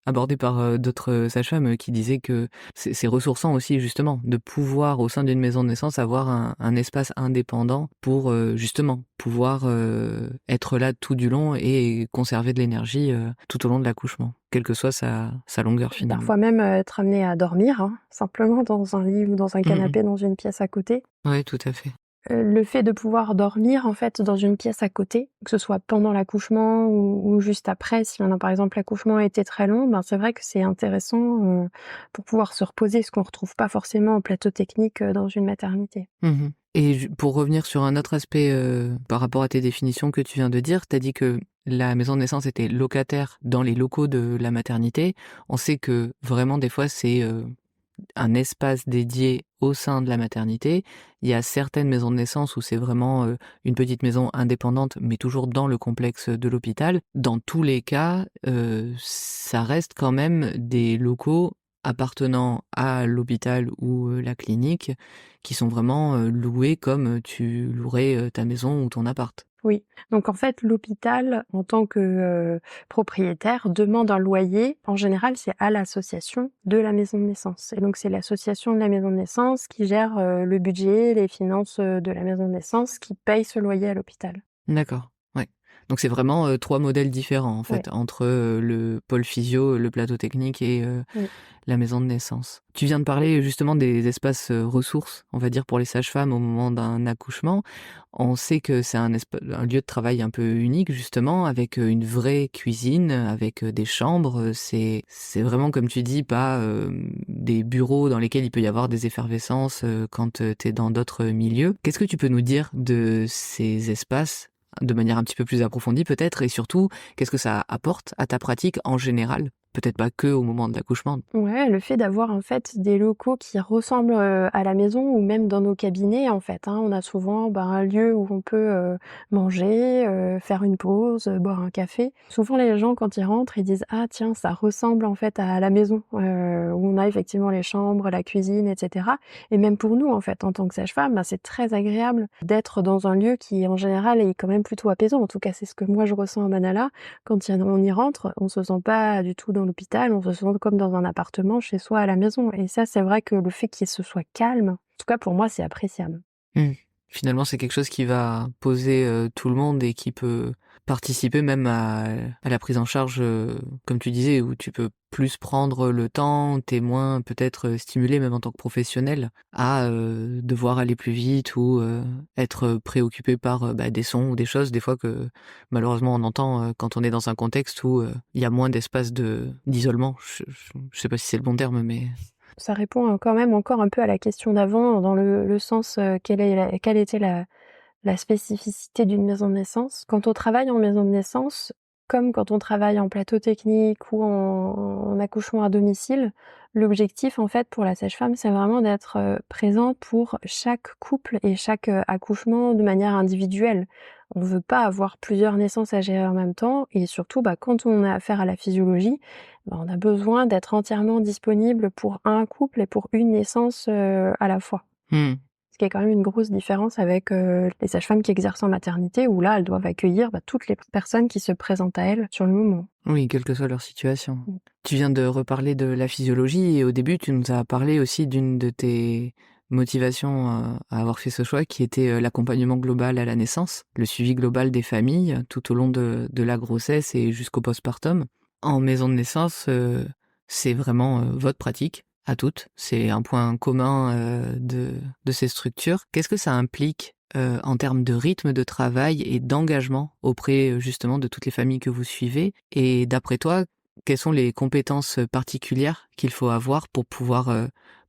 abordé par d'autres sages-femmes qui disaient que c'est ressourçant aussi, justement, de pouvoir, au sein d'une maison de naissance, avoir un espace indépendant pour, justement, pouvoir être là tout du long et conserver de l'énergie tout au long de l'accouchement, quelle que soit sa longueur, finalement. Parfois même être amené à dormir, hein, simplement dans un lit ou dans un Mmh. canapé dans une pièce à côté. Ouais, tout à fait. Le fait de pouvoir dormir, en fait, dans une pièce à côté, que ce soit pendant l'accouchement ou juste après, si on a par exemple l'accouchement a été très long, c'est vrai que c'est intéressant, pour pouvoir se reposer, ce qu'on retrouve pas forcément en plateau technique, dans une maternité. Mmh. Et pour revenir sur un autre aspect par rapport à tes définitions que tu viens de dire, tu as dit que la maison de naissance était locataire dans les locaux de la maternité. On sait que vraiment des fois c'est un espace dédié au sein de la maternité. Il y a certaines maisons de naissance où c'est vraiment une petite maison indépendante, mais toujours dans le complexe de l'hôpital. Dans tous les cas, ça reste quand même des locaux appartenant à l'hôpital ou la clinique qui sont vraiment loués comme tu louerais ta maison ou ton appart. Oui, donc en fait, l'hôpital, en tant que propriétaire, demande un loyer. En général, c'est à l'association de la maison de naissance. Et donc, c'est l'association de la maison de naissance qui gère le budget, les finances de la maison de naissance, qui paye ce loyer à l'hôpital. D'accord, ouais. Donc c'est vraiment 3 modèles différents en Ouais. fait, entre le pôle physio, le plateau technique et Oui. la maison de naissance. Tu viens de parler justement des espaces ressources, on va dire, pour les sages-femmes au moment d'un accouchement. On sait que c'est un lieu de travail un peu unique justement, avec une vraie cuisine, avec des chambres. C'est vraiment, comme tu dis, pas des bureaux dans lesquels il peut y avoir des effervescences quand tu es dans d'autres milieux. Qu'est-ce que tu peux nous dire de ces espaces de manière un petit peu plus approfondie peut-être, et surtout, qu'est-ce que ça apporte à ta pratique en général? Peut-être pas que au moment de l'accouchement. Ouais, le fait d'avoir en fait des locaux qui ressemblent à la maison ou même dans nos cabinets en fait, hein. On a souvent un lieu où on peut manger, faire une pause, boire un café. Souvent les gens quand ils rentrent, ils disent: «Ah tiens, ça ressemble en fait à la maison», où on a effectivement les chambres, la cuisine et cetera. Et même pour nous en fait, en tant que sage-femme, c'est très agréable d'être dans un lieu qui en général est quand même plutôt apaisant. En tout cas, c'est ce que moi je ressens à Manala. Quand on y rentre, on se sent pas du tout dans l'hôpital, on se sent comme dans un appartement chez soi à la maison, et ça, c'est vrai que le fait qu'il se soit calme, en tout cas pour moi, c'est appréciable. Mmh. Finalement, c'est quelque chose qui va poser tout le monde et qui peut participer même à la prise en charge, comme tu disais, où tu peux plus prendre le temps, tu es moins peut-être stimulé même en tant que professionnel à devoir aller plus vite ou être préoccupé par des sons ou des choses des fois que malheureusement on entend quand on est dans un contexte où il y a moins d'espace d'isolement. Je sais pas si c'est le bon terme, mais Ça répond quand même encore un peu à la question d'avant dans le sens, quelle était la spécificité d'une maison de naissance. Quand on travaille en maison de naissance, Comme quand on travaille en plateau technique ou en accouchement à domicile, l'objectif en fait pour la sage-femme, c'est vraiment d'être présente pour chaque couple et chaque accouchement de manière individuelle. On veut pas avoir plusieurs naissances à gérer en même temps et surtout quand on a affaire à la physiologie, on a besoin d'être entièrement disponible pour un couple et pour une naissance à la fois. Hmm. Ce qui est quand même une grosse différence avec les sages-femmes qui exercent en maternité, où là, elles doivent accueillir toutes les personnes qui se présentent à elles sur le moment. Oui, quelle que soit leur situation. Mm. Tu viens de reparler de la physiologie et au début, tu nous as parlé aussi d'une de tes motivations à avoir fait ce choix, qui était l'accompagnement global à la naissance, le suivi global des familles tout au long de la grossesse et jusqu'au postpartum. En maison de naissance, c'est vraiment votre pratique à toutes. C'est un point commun de ces structures. Qu'est-ce que ça implique en termes de rythme de travail et d'engagement auprès justement de toutes les familles que vous suivez? Et d'après toi, quelles sont les compétences particulières qu'il faut avoir pour pouvoir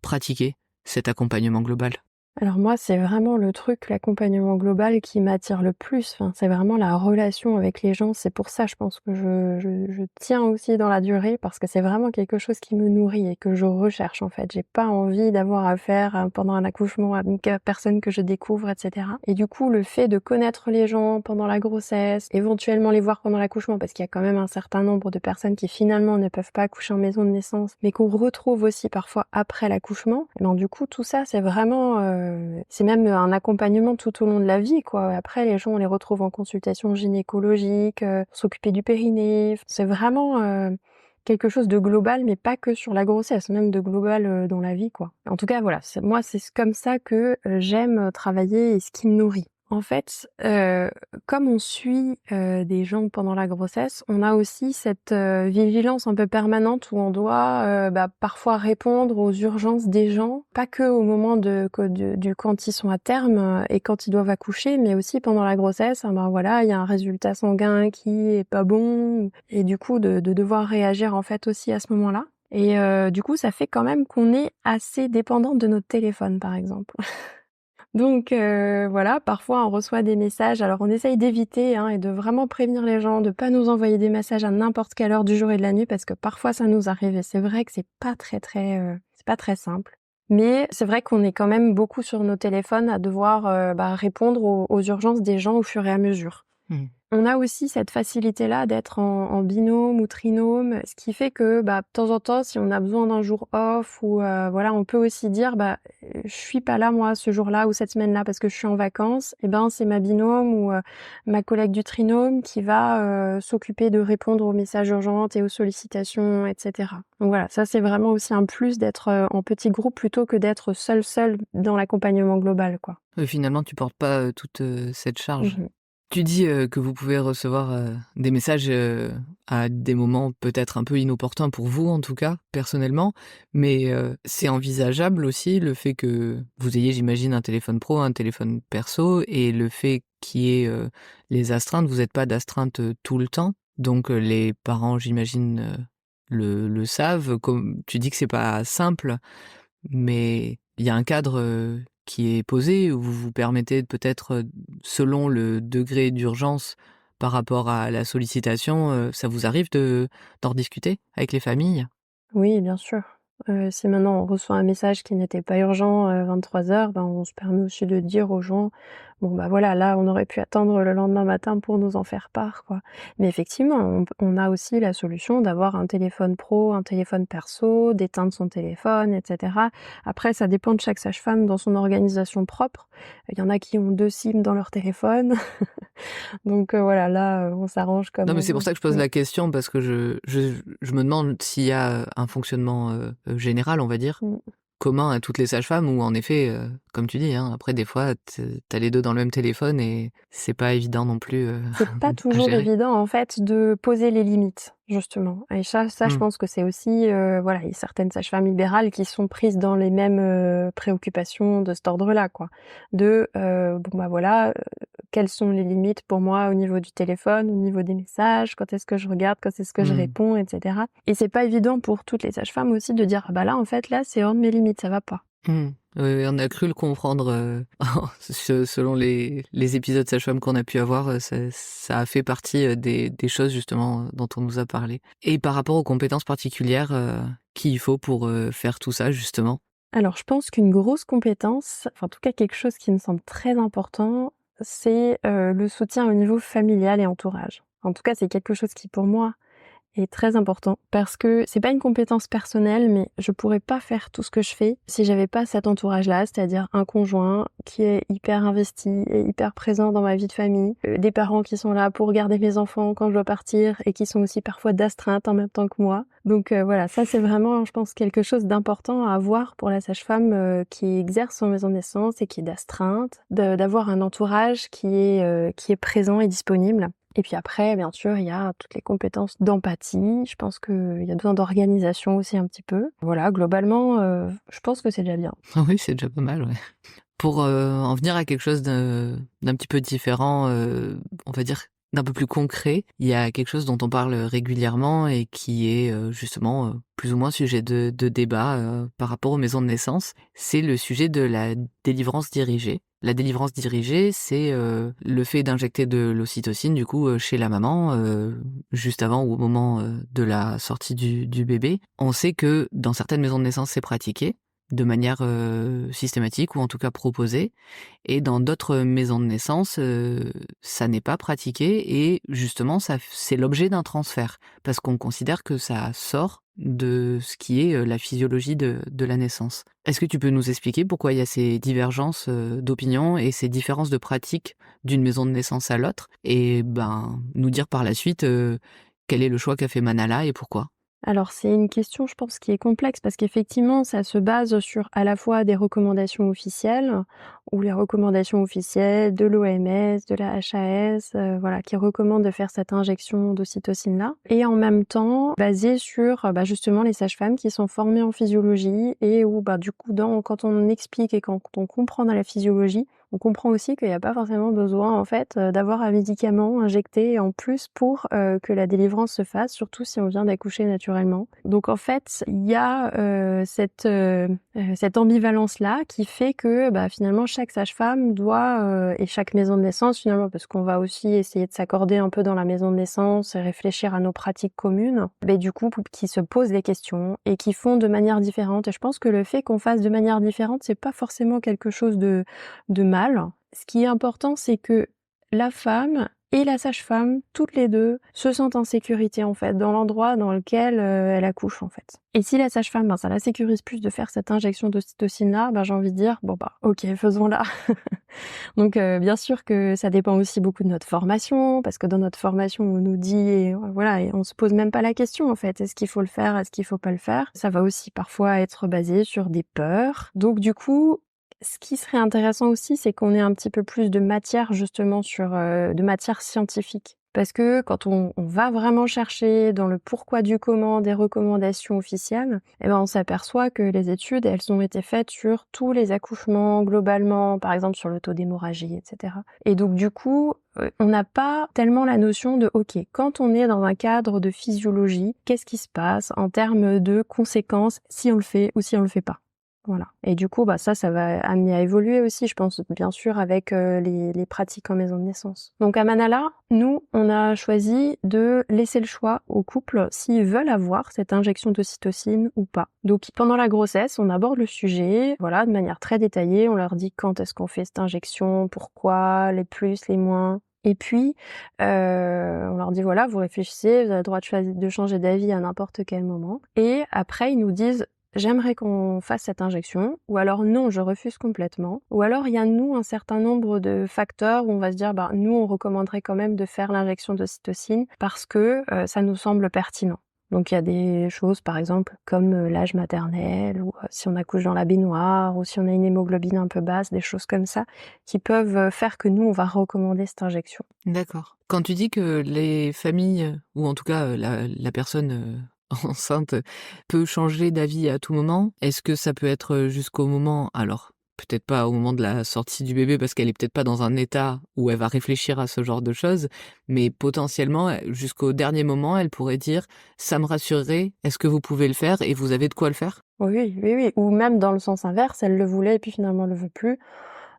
pratiquer cet accompagnement global? Alors moi, c'est vraiment le truc, l'accompagnement global qui m'attire le plus. Enfin, c'est vraiment la relation avec les gens. C'est pour ça, je pense que je tiens aussi dans la durée parce que c'est vraiment quelque chose qui me nourrit et que je recherche en fait. J'ai pas envie d'avoir affaire pendant un accouchement à une personne que je découvre, etc. Et du coup, le fait de connaître les gens pendant la grossesse, éventuellement les voir pendant l'accouchement, parce qu'il y a quand même un certain nombre de personnes qui finalement ne peuvent pas accoucher en maison de naissance, mais qu'on retrouve aussi parfois après l'accouchement. Et ben, du coup, tout ça, c'est vraiment c'est même un accompagnement tout au long de la vie, quoi. Après, les gens, on les retrouve en consultation gynécologique, pour s'occuper du périnée. C'est vraiment quelque chose de global, mais pas que sur la grossesse, même de global dans la vie, quoi. En tout cas, voilà, moi, c'est comme ça que j'aime travailler et ce qui me nourrit. En fait, comme on suit des gens pendant la grossesse, on a aussi cette vigilance un peu permanente où on doit parfois répondre aux urgences des gens, pas que au moment du quand ils sont à terme et quand ils doivent accoucher, mais aussi pendant la grossesse. Voilà, il y a un résultat sanguin qui est pas bon et du coup de devoir réagir en fait aussi à ce moment-là. Et du coup, ça fait quand même qu'on est assez dépendant de notre téléphone, par exemple. Donc voilà, parfois on reçoit des messages, alors on essaye d'éviter et de vraiment prévenir les gens de pas nous envoyer des messages à n'importe quelle heure du jour et de la nuit parce que parfois ça nous arrive et c'est vrai que c'est pas très simple. Mais c'est vrai qu'on est quand même beaucoup sur nos téléphones à devoir répondre aux urgences des gens au fur et à mesure. Mmh. On a aussi cette facilité-là d'être en binôme ou trinôme, ce qui fait que de temps en temps, si on a besoin d'un jour off ou voilà, on peut aussi dire je suis pas là moi ce jour-là ou cette semaine-là parce que je suis en vacances. Et c'est ma binôme ou ma collègue du trinôme qui va s'occuper de répondre aux messages urgents et aux sollicitations, etc. Donc voilà, ça c'est vraiment aussi un plus d'être en petit groupe plutôt que d'être seul dans l'accompagnement global, quoi. Finalement, tu portes pas toute cette charge. Mhm. Tu dis que vous pouvez recevoir des messages à des moments peut-être un peu inopportuns pour vous, en tout cas, personnellement, mais c'est envisageable aussi le fait que vous ayez, j'imagine, un téléphone pro, un téléphone perso, et le fait qu'il y ait les astreintes, vous n'êtes pas d'astreinte tout le temps, donc les parents, j'imagine, le savent. Comme tu dis que c'est pas simple, mais il y a un cadre qui est posé, où vous vous permettez peut-être, selon le degré d'urgence par rapport à la sollicitation, ça vous arrive d'en rediscuter avec les familles? Oui, bien sûr. Si maintenant on reçoit un message qui n'était pas urgent, 23h, on se permet aussi de dire aux gens: «Bon, voilà, là, on aurait pu attendre le lendemain matin pour nous en faire part, quoi». Mais effectivement, on a aussi la solution d'avoir un téléphone pro, un téléphone perso, d'éteindre son téléphone et cetera. Après, ça dépend de chaque sage-femme dans son organisation propre. Il y en a qui ont 2 SIM dans leur téléphone. Donc voilà, là, on s'arrange comme Non, mais on c'est pour veut. ça que je pose la question, parce que je me demande s'il y a un fonctionnement général, on va dire, Mmh. commun à toutes les sages-femmes, ou en effet, comme tu dis, après des fois, t'as les 2 dans le même téléphone et c'est pas évident non plus C'est pas à toujours gérer. évident en fait de poser les limites, justement. Et ça je Mmh. pense que c'est aussi, voilà, il y a certaines sages-femmes libérales qui sont prises dans les mêmes, préoccupations de cet ordre-là, quoi. Voilà, quelles sont les limites pour moi au niveau du téléphone, au niveau des messages, quand est-ce que je regarde, quand est-ce que je Mmh. réponds et cetera. Et c'est pas évident pour toutes les sages-femmes aussi de dire: «Ah là, en fait, là, c'est hors de mes limites, ça va pas». Mmh. Oui, on a cru le comprendre, selon les épisodes sage-femme qu'on a pu avoir, ça a fait partie, des choses justement, dont on nous a parlé. Et par rapport aux compétences particulières, qu'il faut pour, faire tout ça justement? Alors je pense qu'une grosse compétence, enfin en tout cas quelque chose qui me semble très important, c'est, le soutien au niveau familial et entourage. En tout cas, c'est quelque chose qui pour moi est très important parce que c'est pas une compétence personnelle, mais je pourrais pas faire tout ce que je fais si j'avais pas cet entourage-là, c'est-à-dire un conjoint qui est hyper investi et hyper présent dans ma vie de famille, des parents qui sont là pour garder mes enfants quand je dois partir et qui sont aussi parfois d'astreinte en même temps que moi. Donc voilà, ça c'est vraiment, je pense, quelque chose d'important à avoir pour la sage-femme qui exerce en maison de naissance et qui est d'astreinte, d'avoir un entourage qui est présent et disponible. Et puis après, bien sûr, il y a toutes les compétences d'empathie. Je pense qu'il y a besoin d'organisation aussi un petit peu. Voilà, globalement, je pense que c'est déjà bien. Ah oui, c'est déjà pas mal, ouais. Pour, en venir à quelque chose d'un petit peu différent, on va dire d'un peu plus concret, il y a quelque chose dont on parle régulièrement et qui est, justement, plus ou moins sujet de débat, par rapport aux maisons de naissance. C'est le sujet de la délivrance dirigée. La délivrance dirigée, c'est, le fait d'injecter de l'ocytocine, du coup, chez la maman, juste avant ou au moment, de la sortie du bébé. On sait que dans certaines maisons de naissance, c'est pratiqué de manière, systématique ou en tout cas proposée, et dans d'autres maisons de naissance, ça n'est pas pratiqué et justement c'est l'objet d'un transfert parce qu'on considère que ça sort de ce qui est, la physiologie de la naissance. Est-ce que tu peux nous expliquer pourquoi il y a ces divergences, d'opinion et ces différences de pratiques d'une maison de naissance à l'autre? Et ben, nous dire par la suite, quel est le choix qu'a fait Manala et pourquoi? Alors c'est une question, je pense, qui est complexe parce qu'effectivement, ça se base sur à la fois des recommandations officielles ou les recommandations officielles de l'OMS, de la HAS, voilà, qui recommandent de faire cette injection d'ocytocine-là. Et en même temps, basé sur justement les sages-femmes qui sont formées en physiologie et où du coup, quand on explique et quand on comprend dans la physiologie, on comprend aussi qu'il n'y a pas forcément besoin en fait d'avoir un médicament injecté en plus pour que la délivrance se fasse, surtout si on vient d'accoucher naturellement. Donc en fait, il y a cette ambivalence-là qui fait que finalement chaque sage-femme doit, et chaque maison de naissance finalement, parce qu'on va aussi essayer de s'accorder un peu dans la maison de naissance et réfléchir à nos pratiques communes, du coup qui se posent des questions et qui font de manière différente. Et je pense que le fait qu'on fasse de manière différente, c'est pas forcément quelque chose de mal. Ce qui est important, c'est que la femme et la sage-femme, toutes les deux, se sentent en sécurité en fait, dans l'endroit dans lequel elle accouche en fait. Et si la sage-femme, ça la sécurise plus de faire cette injection d'ocytocine-là, j'ai envie de dire, ok, faisons-la. Donc bien sûr que ça dépend aussi beaucoup de notre formation, parce que dans notre formation, on nous dit, et on se pose même pas la question en fait, est-ce qu'il faut le faire, est-ce qu'il faut pas le faire. Ça va aussi parfois être basé sur des peurs. Donc du coup, ce qui serait intéressant aussi, c'est qu'on ait un petit peu plus de matière justement de matière scientifique. Parce que quand on va vraiment chercher dans le pourquoi du comment des recommandations officielles, on s'aperçoit que les études, elles ont été faites sur tous les accouchements globalement, par exemple sur le taux d'hémorragie, etc. Et donc du coup, on n'a pas tellement la notion de, ok, quand on est dans un cadre de physiologie, qu'est-ce qui se passe en termes de conséquences si on le fait ou si on le fait pas. Voilà. Et du coup, ça va amener à évoluer aussi, je pense, bien sûr, avec les pratiques en maison de naissance. Donc à Manala, nous, on a choisi de laisser le choix aux couples s'ils veulent avoir cette injection d'ocytocine ou pas. Donc pendant la grossesse, on aborde le sujet, de manière très détaillée. On leur dit quand est-ce qu'on fait cette injection, pourquoi, les plus, les moins. Et puis, on leur dit vous réfléchissez, vous avez le droit de changer d'avis à n'importe quel moment. Et après, ils nous disent j'aimerais qu'on fasse cette injection, ou alors non, je refuse complètement. Ou alors il y a nous un certain nombre de facteurs où on va se dire nous on recommanderait quand même de faire l'injection d'ocytocine parce que ça nous semble pertinent. Donc il y a des choses par exemple comme l'âge maternel, ou si on accouche dans la baignoire, ou si on a une hémoglobine un peu basse, des choses comme ça, qui peuvent faire que nous on va recommander cette injection. D'accord. Quand tu dis que les familles, ou en tout cas la personne enceinte peut changer d'avis à tout moment, est-ce que ça peut être jusqu'au moment, alors peut-être pas au moment de la sortie du bébé parce qu'elle est peut-être pas dans un état où elle va réfléchir à ce genre de choses, mais potentiellement, jusqu'au dernier moment, elle pourrait dire: «Ça me rassurerait, est-ce que vous pouvez le faire et vous avez de quoi le faire?» Oui, oui, oui. Ou même dans le sens inverse, elle le voulait et puis finalement elle le veut plus.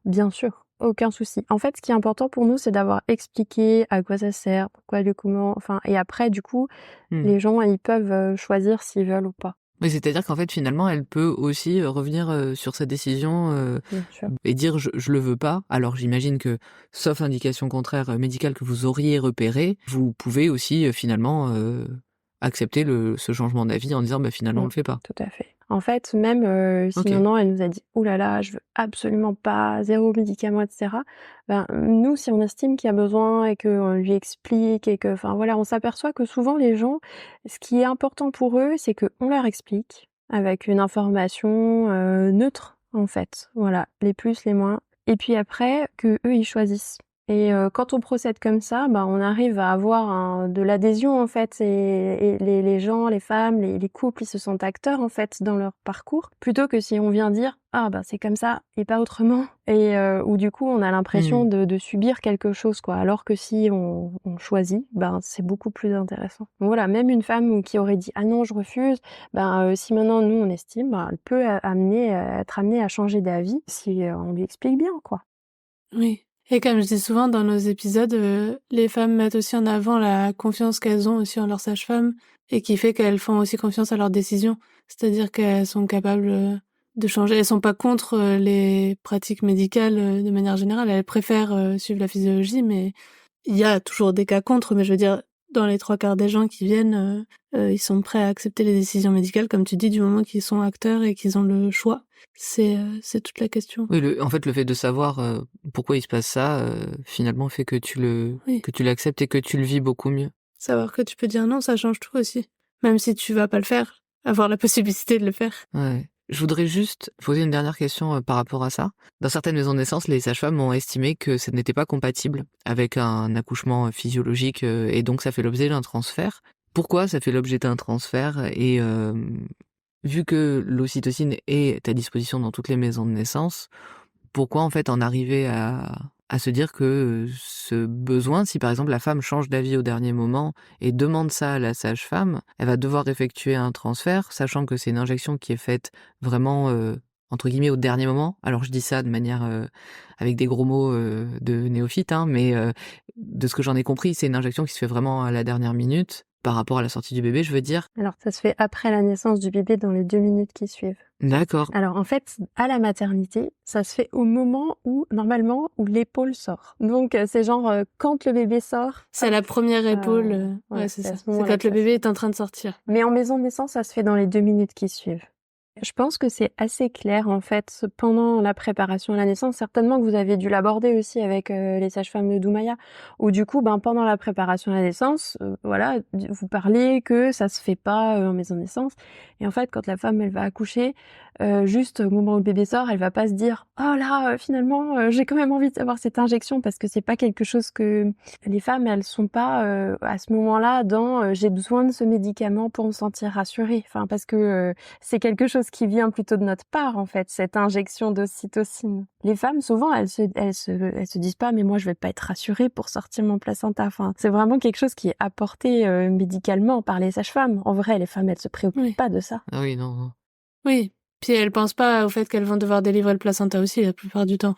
Bien sûr, aucun souci. En fait, ce qui est important pour nous, c'est d'avoir expliqué à quoi ça sert, pourquoi, le comment, enfin, et après, du coup, Mmh. les gens, ils peuvent choisir s'ils veulent ou pas. Mais c'est-à-dire qu'en fait, finalement, elle peut aussi, revenir, sur sa décision, Bien sûr. et dire: «Je le veux pas». Alors j'imagine que, sauf indication contraire, médicale que vous auriez repérée, vous pouvez aussi, finalement, accepter ce changement d'avis en disant: «Bah, finalement, on Mmh, le fait pas». tout à fait. En fait, même, si OK. maman, elle nous a dit: «Ouh là là, je veux absolument pas, 0 médicament» et cetera, ben, nous, si on estime qu'il y a besoin et qu'on lui explique et que enfin, voilà, on s'aperçoit que souvent les gens, ce qui est important pour eux, c'est qu'on leur explique avec une information, neutre, en fait. Voilà, les plus, les moins et puis après, qu'eux, ils choisissent. Et quand on procède comme ça, bah, on arrive à avoir de l'adhésion en fait et les gens, les femmes, les couples, ils se sentent acteurs en fait dans leur parcours, plutôt que si on vient dire: «Ah bah, c'est comme ça et pas autrement» et où du coup on a l'impression Mmh. de subir quelque chose quoi. Alors que si on choisit, ben, c'est beaucoup plus intéressant. Donc voilà, même une femme qui aurait dit: «Ah non, je refuse», ben, si maintenant nous on estime, ben, elle peut être amenée à changer d'avis si, on lui explique bien quoi. Oui. Et comme je dis souvent dans nos épisodes, les femmes mettent aussi en avant la confiance qu'elles ont aussi en leur sage-femme et qui fait qu'elles font aussi confiance à leurs décisions. C'est-à-dire qu'elles sont capables, de changer. Elles sont pas contre, les pratiques médicales, de manière générale. Elles préfèrent, suivre la physiologie, mais il y a toujours des cas contre. Mais je veux dire, dans les 3/4 des gens qui viennent, ils sont prêts à accepter les décisions médicales, comme tu dis, du moment qu'ils sont acteurs et qu'ils ont le choix. C'est toute la question. Oui, en fait, le fait de savoir, pourquoi il se passe ça, finalement fait Oui. que tu l'acceptes et que tu le vis beaucoup mieux. Savoir que tu peux dire non, ça change tout aussi. Même si tu vas pas le faire, avoir la possibilité de le faire. Ouais. Je voudrais juste poser une dernière question, par rapport à ça. Dans certaines maisons de naissance, les sages-femmes ont estimé que ça n'était pas compatible avec un accouchement, physiologique, et donc ça fait l'objet d'un transfert. Pourquoi ça fait l'objet d'un transfert? Et vu que l'ocytocine est à disposition dans toutes les maisons de naissance, pourquoi en fait en arriver à se dire que, ce besoin, si par exemple la femme change d'avis au dernier moment et demande ça à la sage-femme, elle va devoir effectuer un transfert, sachant que c'est une injection qui est faite vraiment, entre guillemets «au dernier moment». Alors je dis ça de manière, avec des gros mots, de néophyte, hein, mais, de ce que j'en ai compris, c'est une injection qui se fait vraiment à la dernière minute, par rapport à la sortie du bébé, je veux dire. Alors ça se fait après la naissance du bébé dans les 2 minutes qui suivent. D'accord. Alors en fait, à la maternité, ça se fait au moment où, normalement, où l'épaule sort. Donc c'est genre, quand le bébé sort, C'est hop, la première épaule, voilà, ouais, c'est c'est à ça. ce C'est moment-là quand que le ça se bébé fait. est en train de sortir. Mais en maison de naissance, ça se fait dans les 2 minutes qui suivent. Je pense que c'est assez clair en fait pendant la préparation à la naissance. Certainement que vous avez dû l'aborder aussi avec les sages-femmes de Doumbaya, où du coup, ben pendant la préparation à la naissance, voilà, vous parlez que ça se fait pas en maison de naissance. Et en fait, quand la femme elle va accoucher, juste au moment où le bébé sort, elle va pas se dire oh là finalement j'ai quand même envie d'avoir cette injection parce que c'est pas quelque chose que les femmes elles sont pas à ce moment-là dans j'ai besoin de ce médicament pour me sentir rassurée. Enfin parce que c'est quelque chose qui vient plutôt de notre part, en fait, cette injection d'ocytocine. Les femmes, souvent, elles se disent pas, mais moi, je vais pas être rassurée pour sortir mon placenta. Enfin, c'est vraiment quelque chose qui est apporté médicalement par les sages-femmes. En vrai, les femmes, elles se préoccupent Oui. pas de ça. Ah oui, non, non. Oui. Puis elles pensent pas au fait qu'elles vont devoir délivrer le placenta aussi la plupart du temps.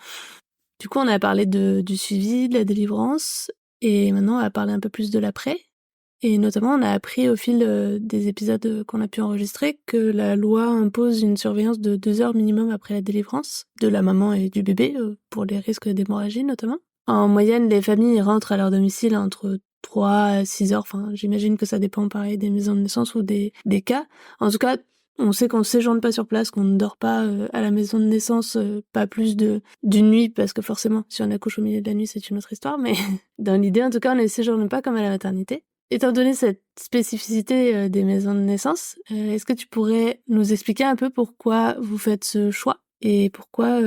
Du coup, on a parlé du suivi, de la délivrance, et maintenant on va parler un peu plus de l'après. Et notamment, on a appris au fil des épisodes qu'on a pu enregistrer que la loi impose une surveillance de 2 heures minimum après la délivrance de la maman et du bébé, pour les risques d'hémorragie notamment. En moyenne, les familles rentrent à leur domicile entre 3 à 6 heures. Enfin, j'imagine que ça dépend pareil des maisons de naissance ou des cas. En tout cas, on sait qu'on ne séjourne pas sur place, qu'on ne dort pas à la maison de naissance, pas plus d'une nuit, parce que forcément, si on accouche au milieu de la nuit, c'est une autre histoire, mais dans l'idée, en tout cas, on ne séjourne pas comme à la maternité. Étant donné cette spécificité des maisons de naissance, est-ce que tu pourrais nous expliquer un peu pourquoi vous faites ce choix et pourquoi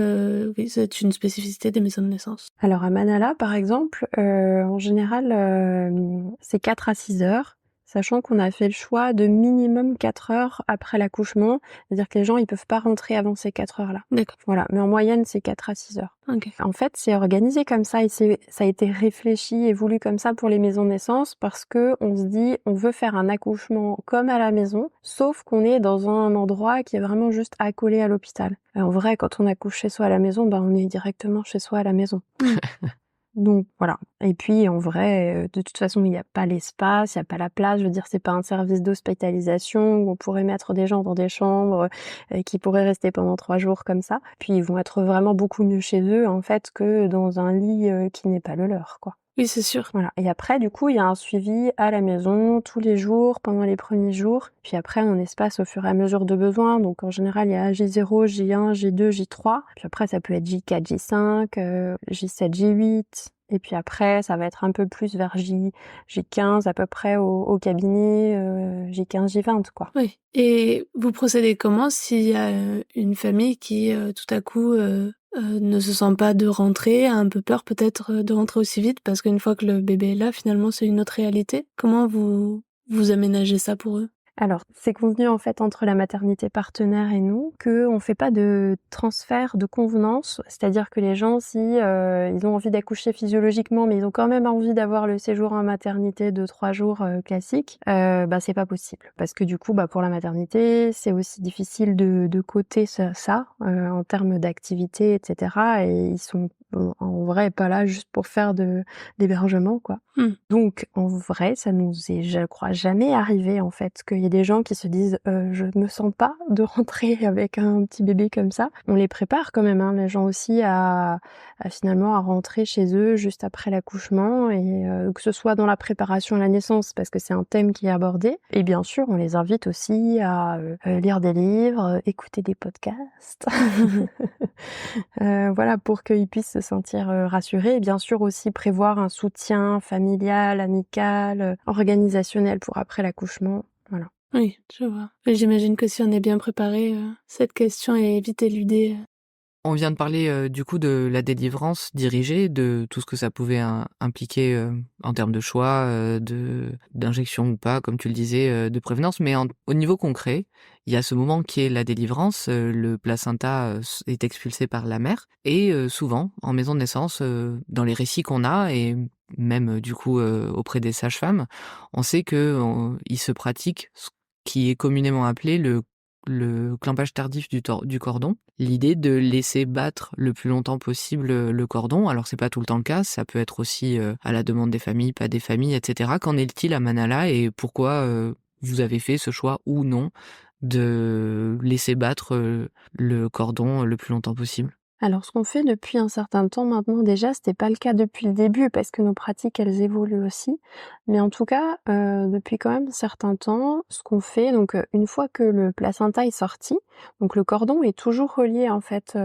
oui, c'est une spécificité des maisons de naissance? Alors à Manala, par exemple, en général, c'est 4 à 6 heures. sachant qu'on a fait le choix de minimum 4 heures après l'accouchement. C'est-à-dire que les gens, ils peuvent pas rentrer avant ces 4 heures-là. D'accord. Voilà. Mais en moyenne, c'est 4 à 6 heures. Ok. En fait, c'est organisé comme ça et ça a été réfléchi et voulu comme ça pour les maisons de naissance parce que on se dit, on veut faire un accouchement comme à la maison, sauf qu'on est dans un endroit qui est vraiment juste accolé à l'hôpital. Et en vrai, quand on accouche chez soi à la maison, on est directement chez soi à la maison. Donc voilà. Et puis en vrai, de toute façon, il n'y a pas l'espace, il n'y a pas la place. Je veux dire, c'est pas un service d'hospitalisation où on pourrait mettre des gens dans des chambres qui pourraient rester pendant 3 jours comme ça. Puis ils vont être vraiment beaucoup mieux chez eux en fait que dans un lit qui n'est pas le leur, quoi. Oui, c'est sûr. Voilà. Et après, du coup, il y a un suivi à la maison tous les jours, pendant les premiers jours. Puis après, on espace au fur et à mesure de besoin. Donc en général, il y a J0, J1, J2, J3. Puis après, ça peut être J4, J5, J7, J8. Et puis après, ça va être un peu plus vers J15 à peu près au cabinet, J15, J20, quoi. Oui. Et vous procédez comment s'il y a une famille qui, tout à coup, ne se sent pas de rentrer, a un peu peur peut-être de rentrer aussi vite parce qu'une fois que le bébé est là, finalement, c'est une autre réalité? Comment vous aménagez ça pour eux? Alors, c'est convenu en fait entre la maternité partenaire et nous qu'on fait pas de transfert de convenance, c'est-à-dire que les gens, si ils ont envie d'accoucher physiologiquement, mais ils ont quand même envie d'avoir le séjour en maternité de 3 jours classique, c'est pas possible parce que du coup, pour la maternité, c'est aussi difficile de coter ça en termes d'activité, etc. Et ils sont en vrai pas là juste pour faire d'hébergement, quoi. Donc en vrai, ça nous est, je crois, jamais arrivé en fait qu'il y ait des gens qui se disent je me sens pas de rentrer avec un petit bébé comme ça. On les prépare quand même, les gens aussi à finalement à rentrer chez eux juste après l'accouchement et que ce soit dans la préparation à la naissance parce que c'est un thème qui est abordé. Et bien sûr, on les invite aussi à lire des livres, écouter des podcasts. Voilà, pour qu'ils puissent se sentir rassurés et bien sûr aussi prévoir un soutien familial, amical, organisationnel pour après l'accouchement. Voilà. Oui, je vois. Et j'imagine que si on est bien préparé, cette question est vite éludée. On vient de parler du coup de la délivrance dirigée, de tout ce que ça pouvait impliquer en termes de choix, d'injection ou pas, comme tu le disais, de prévenance. Mais au niveau concret, il y a ce moment qui est la délivrance. Le placenta est expulsé par la mère. Et souvent, en maison de naissance, dans les récits qu'on a, et même du coup auprès des sages-femmes, on sait qu'il se pratique ce qui est communément appelé le clampage tardif du cordon, l'idée de laisser battre le plus longtemps possible le cordon. Alors c'est pas tout le temps le cas, ça peut être aussi à la demande des familles, pas des familles, etc. Qu'en est-il à Manala et pourquoi vous avez fait ce choix ou non de laisser battre le cordon le plus longtemps possible? Alors ce qu'on fait depuis un certain temps maintenant déjà, c'était pas le cas depuis le début parce que nos pratiques elles évoluent aussi. Mais en tout cas, depuis quand même un certain temps, ce qu'on fait, donc une fois que le placenta est sorti, donc le cordon est toujours relié en fait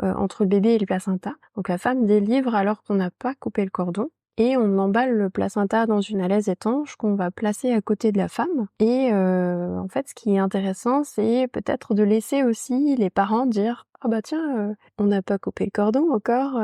entre le bébé et le placenta. Donc la femme délivre alors qu'on n'a pas coupé le cordon. Et on emballe le placenta dans une alaise étanche qu'on va placer à côté de la femme. Et en fait, ce qui est intéressant, c'est peut-être de laisser aussi les parents dire « Ah bah tiens, on n'a pas coupé le cordon encore,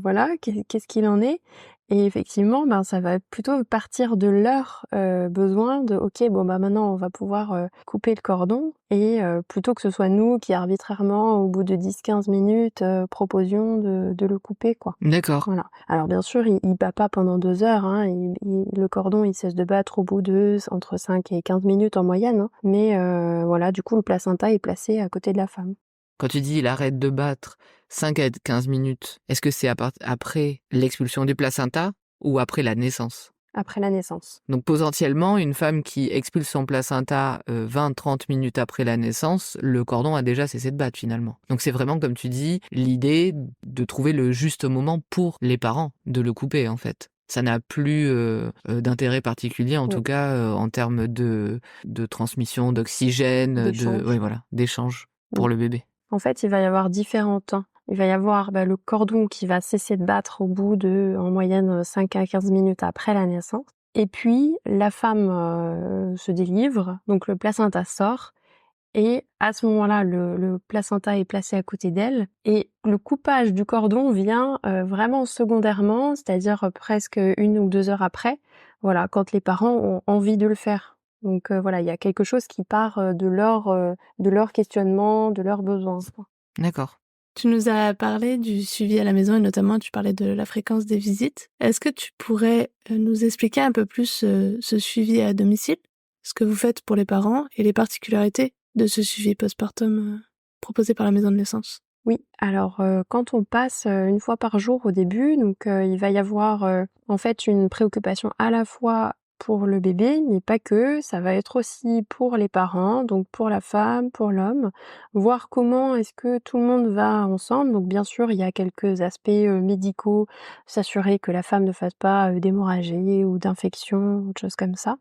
voilà, qu'est-ce qu'il en est ?» Et effectivement, ça va plutôt partir de leur besoin de « Ok, maintenant on va pouvoir couper le cordon » et plutôt que ce soit nous qui arbitrairement, au bout de 10-15 minutes, proposions de le couper, quoi. D'accord. Voilà. Alors bien sûr, il bat pas pendant 2 heures, le cordon il cesse de battre au bout de entre 5 et 15 minutes en moyenne, mais voilà, du coup le placenta est placé à côté de la femme. Quand tu dis il arrête de battre 5 à 15 minutes, est-ce que c'est après l'expulsion du placenta ou après la naissance? Après la naissance. Donc potentiellement, une femme qui expulse son placenta 20-30 minutes après la naissance, le cordon a déjà cessé de battre finalement. Donc c'est vraiment, comme tu dis, l'idée de trouver le juste moment pour les parents de le couper en fait. Ça n'a plus d'intérêt particulier, en tout cas en termes de transmission d'oxygène, d'échange pour le bébé. En fait, il va y avoir différents temps. Il va y avoir le cordon qui va cesser de battre au bout de, en moyenne, 5 à 15 minutes après la naissance. Et puis, la femme se délivre, donc le placenta sort. Et à ce moment-là, le placenta est placé à côté d'elle. Et le coupage du cordon vient vraiment secondairement, c'est-à-dire presque 1 ou 2 heures après, voilà, quand les parents ont envie de le faire. Donc voilà, il y a quelque chose qui part de leur questionnement, de leurs besoins, quoi. D'accord. Tu nous as parlé du suivi à la maison et notamment tu parlais de la fréquence des visites. Est-ce que tu pourrais nous expliquer un peu plus ce suivi à domicile, ce que vous faites pour les parents et les particularités de ce suivi postpartum proposé par la maison de naissance? Oui, alors quand on passe une fois par jour au début, donc il va y avoir en fait une préoccupation à la fois pour le bébé, mais pas que, ça va être aussi pour les parents, donc pour la femme, pour l'homme, voir comment est-ce que tout le monde va ensemble. Donc bien sûr, il y a quelques aspects médicaux, s'assurer que la femme ne fasse pas d'hémorragie ou d'infection ou de choses comme ça.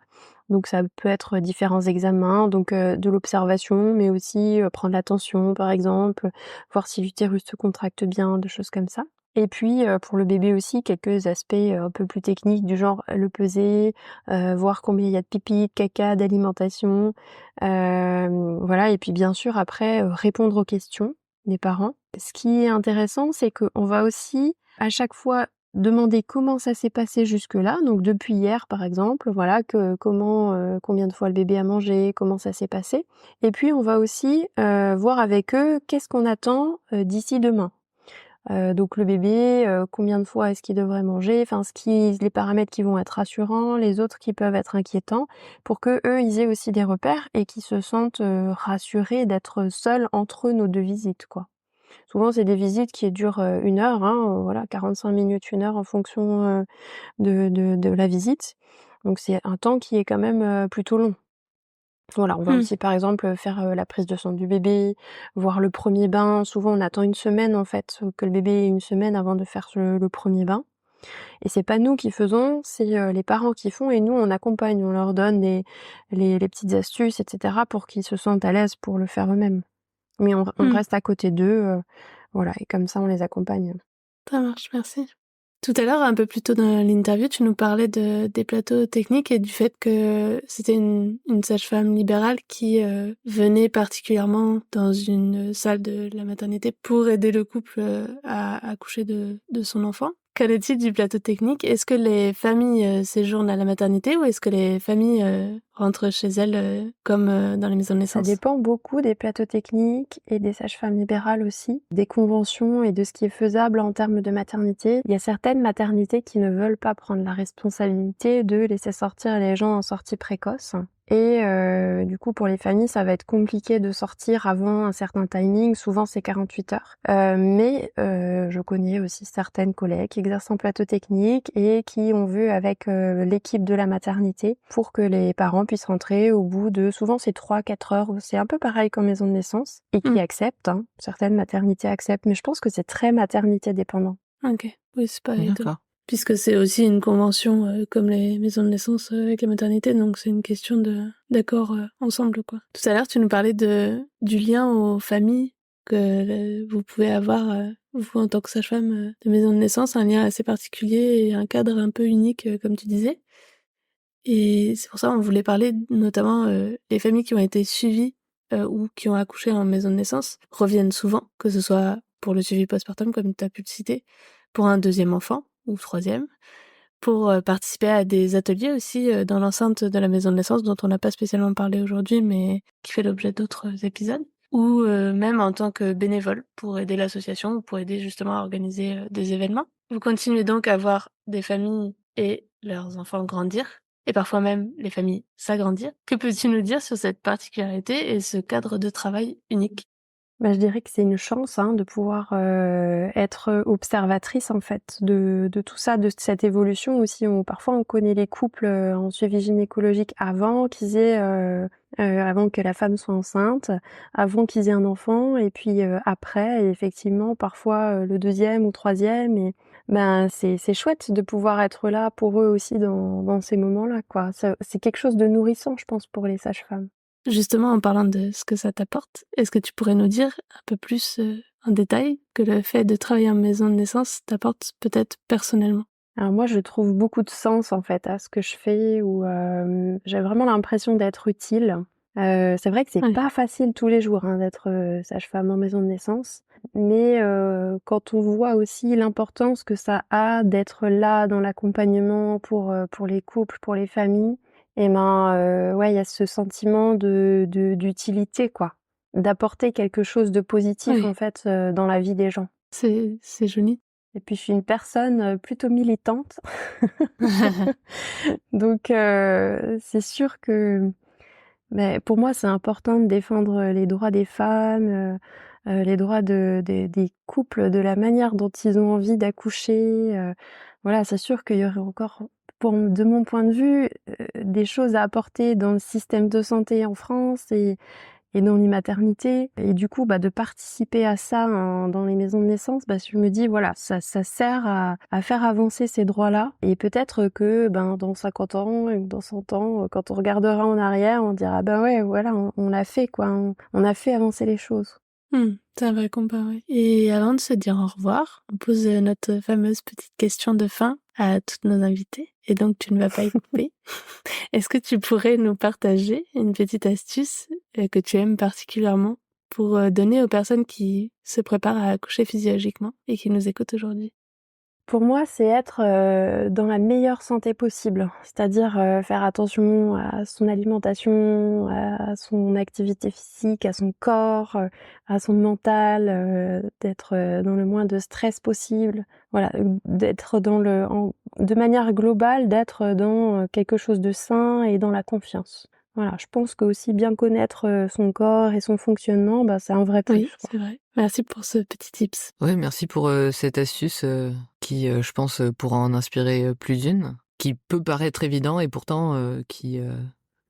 Donc ça peut être différents examens, donc de l'observation, mais aussi prendre la tension par exemple, voir si l'utérus se contracte bien, des choses comme ça. Et puis, pour le bébé aussi, quelques aspects, un peu plus techniques du genre le peser, voir combien il y a de pipi, de caca, d'alimentation, voilà. Et puis bien sûr après, répondre aux questions des parents. Ce qui est intéressant, c'est qu'on va aussi à chaque fois demander comment ça s'est passé jusque-là, donc depuis hier par exemple, voilà, combien de fois le bébé a mangé, comment ça s'est passé. Et puis on va aussi, voir avec eux qu'est-ce qu'on attend, d'ici demain. Donc le bébé, combien de fois est-ce qu'il devrait manger, enfin les paramètres qui vont être rassurants, les autres qui peuvent être inquiétants, pour qu'eux, ils aient aussi des repères et qu'ils se sentent, rassurés d'être seuls entre nos 2 visites, quoi. Souvent, c'est des visites qui durent, 1 heure, hein, voilà, 45 minutes, 1 heure en fonction, de la visite. Donc c'est un temps qui est quand même, plutôt long. Voilà, on va Hmm. aussi par exemple, faire, la prise de sang du bébé, voir le premier bain. Souvent on attend une semaine en fait, que le bébé ait une semaine avant de faire le 1er bain et c'est pas nous qui faisons, c'est, les parents qui font et nous on accompagne. On leur donne les petites astuces et cetera pour qu'ils se sentent à l'aise pour le faire eux-mêmes. Mais on Hmm. reste à côté d'eux, voilà et comme ça on les accompagne. Ça marche, merci. Tout à l'heure, un peu plus tôt dans l'interview, tu nous parlais des plateaux techniques et du fait que c'était une sage-femme libérale qui venait particulièrement dans une salle de la maternité pour aider le couple à accoucher de son enfant. Qu'en est-il du plateau technique? Est-ce que les familles séjournent à la maternité ou est-ce que les familles rentrent chez elles comme dans les maisons de Ça naissance? dépend beaucoup des plateaux techniques et des sages-femmes libérales aussi, des conventions et de ce qui est faisable en termes de maternité. Il y a certaines maternités qui ne veulent pas prendre la responsabilité de laisser sortir les gens en sortie précoce. Et du coup, pour les familles, ça va être compliqué de sortir avant un certain timing. Souvent, c'est 48 heures. Mais je connais aussi certaines collègues qui exercent en plateau technique et qui ont vu avec l'équipe de la maternité pour que les parents puissent rentrer au bout de... Souvent, c'est 3-4 heures. C'est un peu pareil qu'en maison de naissance. Et qui acceptent, hein. Certaines maternités acceptent. Mais je pense que c'est très maternité dépendant. Ok, oui, c'est pas étonnant. D'accord. Puisque c'est aussi une convention comme les maisons de naissance avec les maternités, donc c'est une question d'accord ensemble, quoi. Tout à l'heure, tu nous parlais du lien aux familles que vous pouvez avoir, vous en tant que sage-femme de maison de naissance, un lien assez particulier et un cadre un peu unique, comme tu disais. Et c'est pour ça qu'on voulait parler notamment les familles qui ont été suivies ou qui ont accouché en maison de naissance reviennent souvent, que ce soit pour le suivi postpartum, comme tu as pu le citer, pour un deuxième enfant ou troisième, pour participer à des ateliers aussi dans l'enceinte de la maison de naissance dont on n'a pas spécialement parlé aujourd'hui, mais qui fait l'objet d'autres épisodes, ou même en tant que bénévole pour aider l'association ou pour aider justement à organiser des événements. Vous continuez donc à voir des familles et leurs enfants grandir, et parfois même les familles s'agrandir. Que peux-tu nous dire sur cette particularité et ce cadre de travail unique? Bah, je dirais que c'est une chance, hein, de pouvoir, être observatrice, en fait, de tout ça, de cette évolution aussi. Parfois, on connaît les couples, en suivi gynécologique avant que la femme soit enceinte, avant qu'ils aient un enfant et puis, après et effectivement, parfois, le 2e ou 3e et ben, c'est chouette de pouvoir être là pour eux aussi dans ces moments-là, quoi. C'est quelque chose de nourrissant, je pense, pour les sages-femmes. Justement, en parlant de ce que ça t'apporte, est-ce que tu pourrais nous dire un peu plus en détail que le fait de travailler en maison de naissance t'apporte peut-être personnellement? Alors moi, je trouve beaucoup de sens en fait à ce que je fais où j'ai vraiment l'impression d'être utile. C'est vrai que c'est Ouais. pas facile tous les jours, hein, d'être, sage-femme en maison de naissance, mais quand on voit aussi l'importance que ça a d'être là dans l'accompagnement pour les couples, pour les familles et ben, ouais, il y a ce sentiment d'utilité, quoi. D'apporter quelque chose de positif, Oui, en fait, dans la vie des gens. c'est joli. Et puis je suis une personne, plutôt militante, donc c'est sûr que beh, pour moi, c'est important de défendre, les droits des femmes, les droits des couples, de la manière dont ils ont envie d'accoucher, voilà, c'est sûr qu'il y aurait encore, de mon point de vue, des choses à apporter dans le système de santé en France et dans les maternités et du coup, bah, de participer à ça dans les maisons de naissance, bah, je me dis voilà, ça sert à faire avancer ces droits-là et peut-être que, ben, dans 50 ans ou dans 100 ans, quand on regardera en arrière, on dira: «Ben, ouais, voilà, on l'a fait quoi, on a fait avancer les choses». C'est un vrai combat, ouais. Et avant de se dire au revoir, on pose notre fameuse petite question de fin à toutes nos invitées. Et donc, tu ne vas pas y couper. Est-ce que tu pourrais nous partager une petite astuce que tu aimes particulièrement pour donner aux personnes qui se préparent à accoucher physiologiquement et qui nous écoutent aujourd'hui? Pour moi, c'est être, dans la meilleure santé possible. C'est-à-dire, faire attention à son alimentation, à son activité physique, à son corps, à son mental, d'être, dans le moins de stress possible. Voilà, d'être de manière globale, d'être dans, quelque chose de sain et dans la confiance. Voilà, je pense qu'aussi bien connaître, son corps et son fonctionnement, bah, c'est un vrai Oui, plus, quoi. c'est vrai. Merci pour ce petit tips. Ouais, merci pour cette astuce qui, je pense, pourra en inspirer plus d'une, qui peut paraître évident et pourtant qui,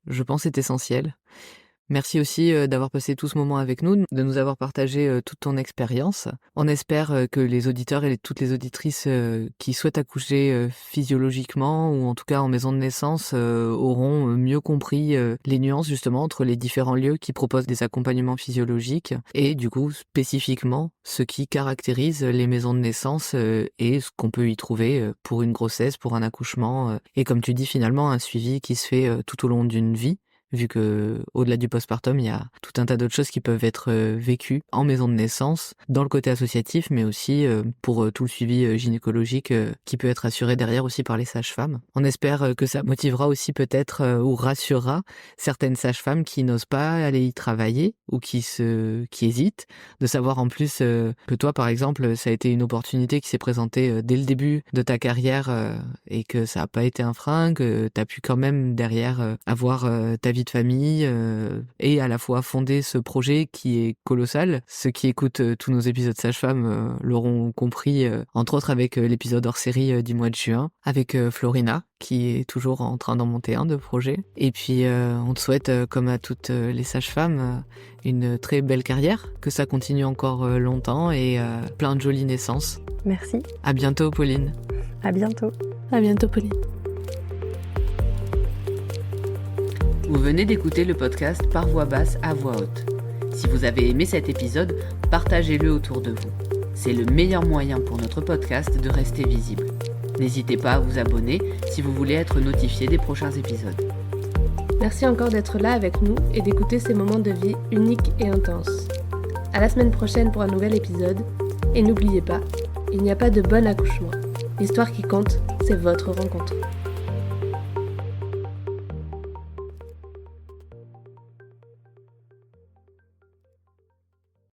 je pense, est essentiel. Merci aussi d'avoir passé tout ce moment avec nous, de nous avoir partagé toute ton expérience. On espère que les auditeurs et toutes les auditrices qui souhaitent accoucher physiologiquement ou en tout cas en maison de naissance auront mieux compris les nuances justement entre les différents lieux qui proposent des accompagnements physiologiques et du coup spécifiquement ce qui caractérise les maisons de naissance et ce qu'on peut y trouver pour une grossesse, pour un accouchement et comme tu dis finalement un suivi qui se fait tout au long d'une vie. Vu que au-delà du postpartum, il y a tout un tas d'autres choses qui peuvent être vécues en maison de naissance, dans le côté associatif, mais aussi pour tout le suivi gynécologique qui peut être assuré derrière aussi par les sages-femmes. On espère que ça motivera aussi peut-être ou rassurera certaines sages-femmes qui n'osent pas aller y travailler ou qui hésitent, de savoir en plus que toi, par exemple, ça a été une opportunité qui s'est présentée dès le début de ta carrière et que ça n'a pas été un frein, que tu as pu quand même derrière avoir ta vie de famille et à la fois fonder ce projet qui est colossal. Ceux qui écoutent tous nos épisodes Sage-Femme l'auront compris, entre autres avec l'épisode hors série du mois de juin, avec Florina, qui est toujours en train d'en monter un de projet. Et puis on te souhaite, comme à toutes les sages-femmes, une très belle carrière, que ça continue encore longtemps et plein de jolies naissances. Merci, À bientôt, Pauline. à bientôt. À bientôt, Pauline. Vous venez d'écouter le podcast Par voix basse à voix haute. Si vous avez aimé cet épisode, partagez-le autour de vous. C'est le meilleur moyen pour notre podcast de rester visible. N'hésitez pas à vous abonner si vous voulez être notifié des prochains épisodes. Merci encore d'être là avec nous et d'écouter ces moments de vie uniques et intenses. À la semaine prochaine pour un nouvel épisode. Et n'oubliez pas, il n'y a pas de bon accouchement. L'histoire qui compte, c'est votre rencontre.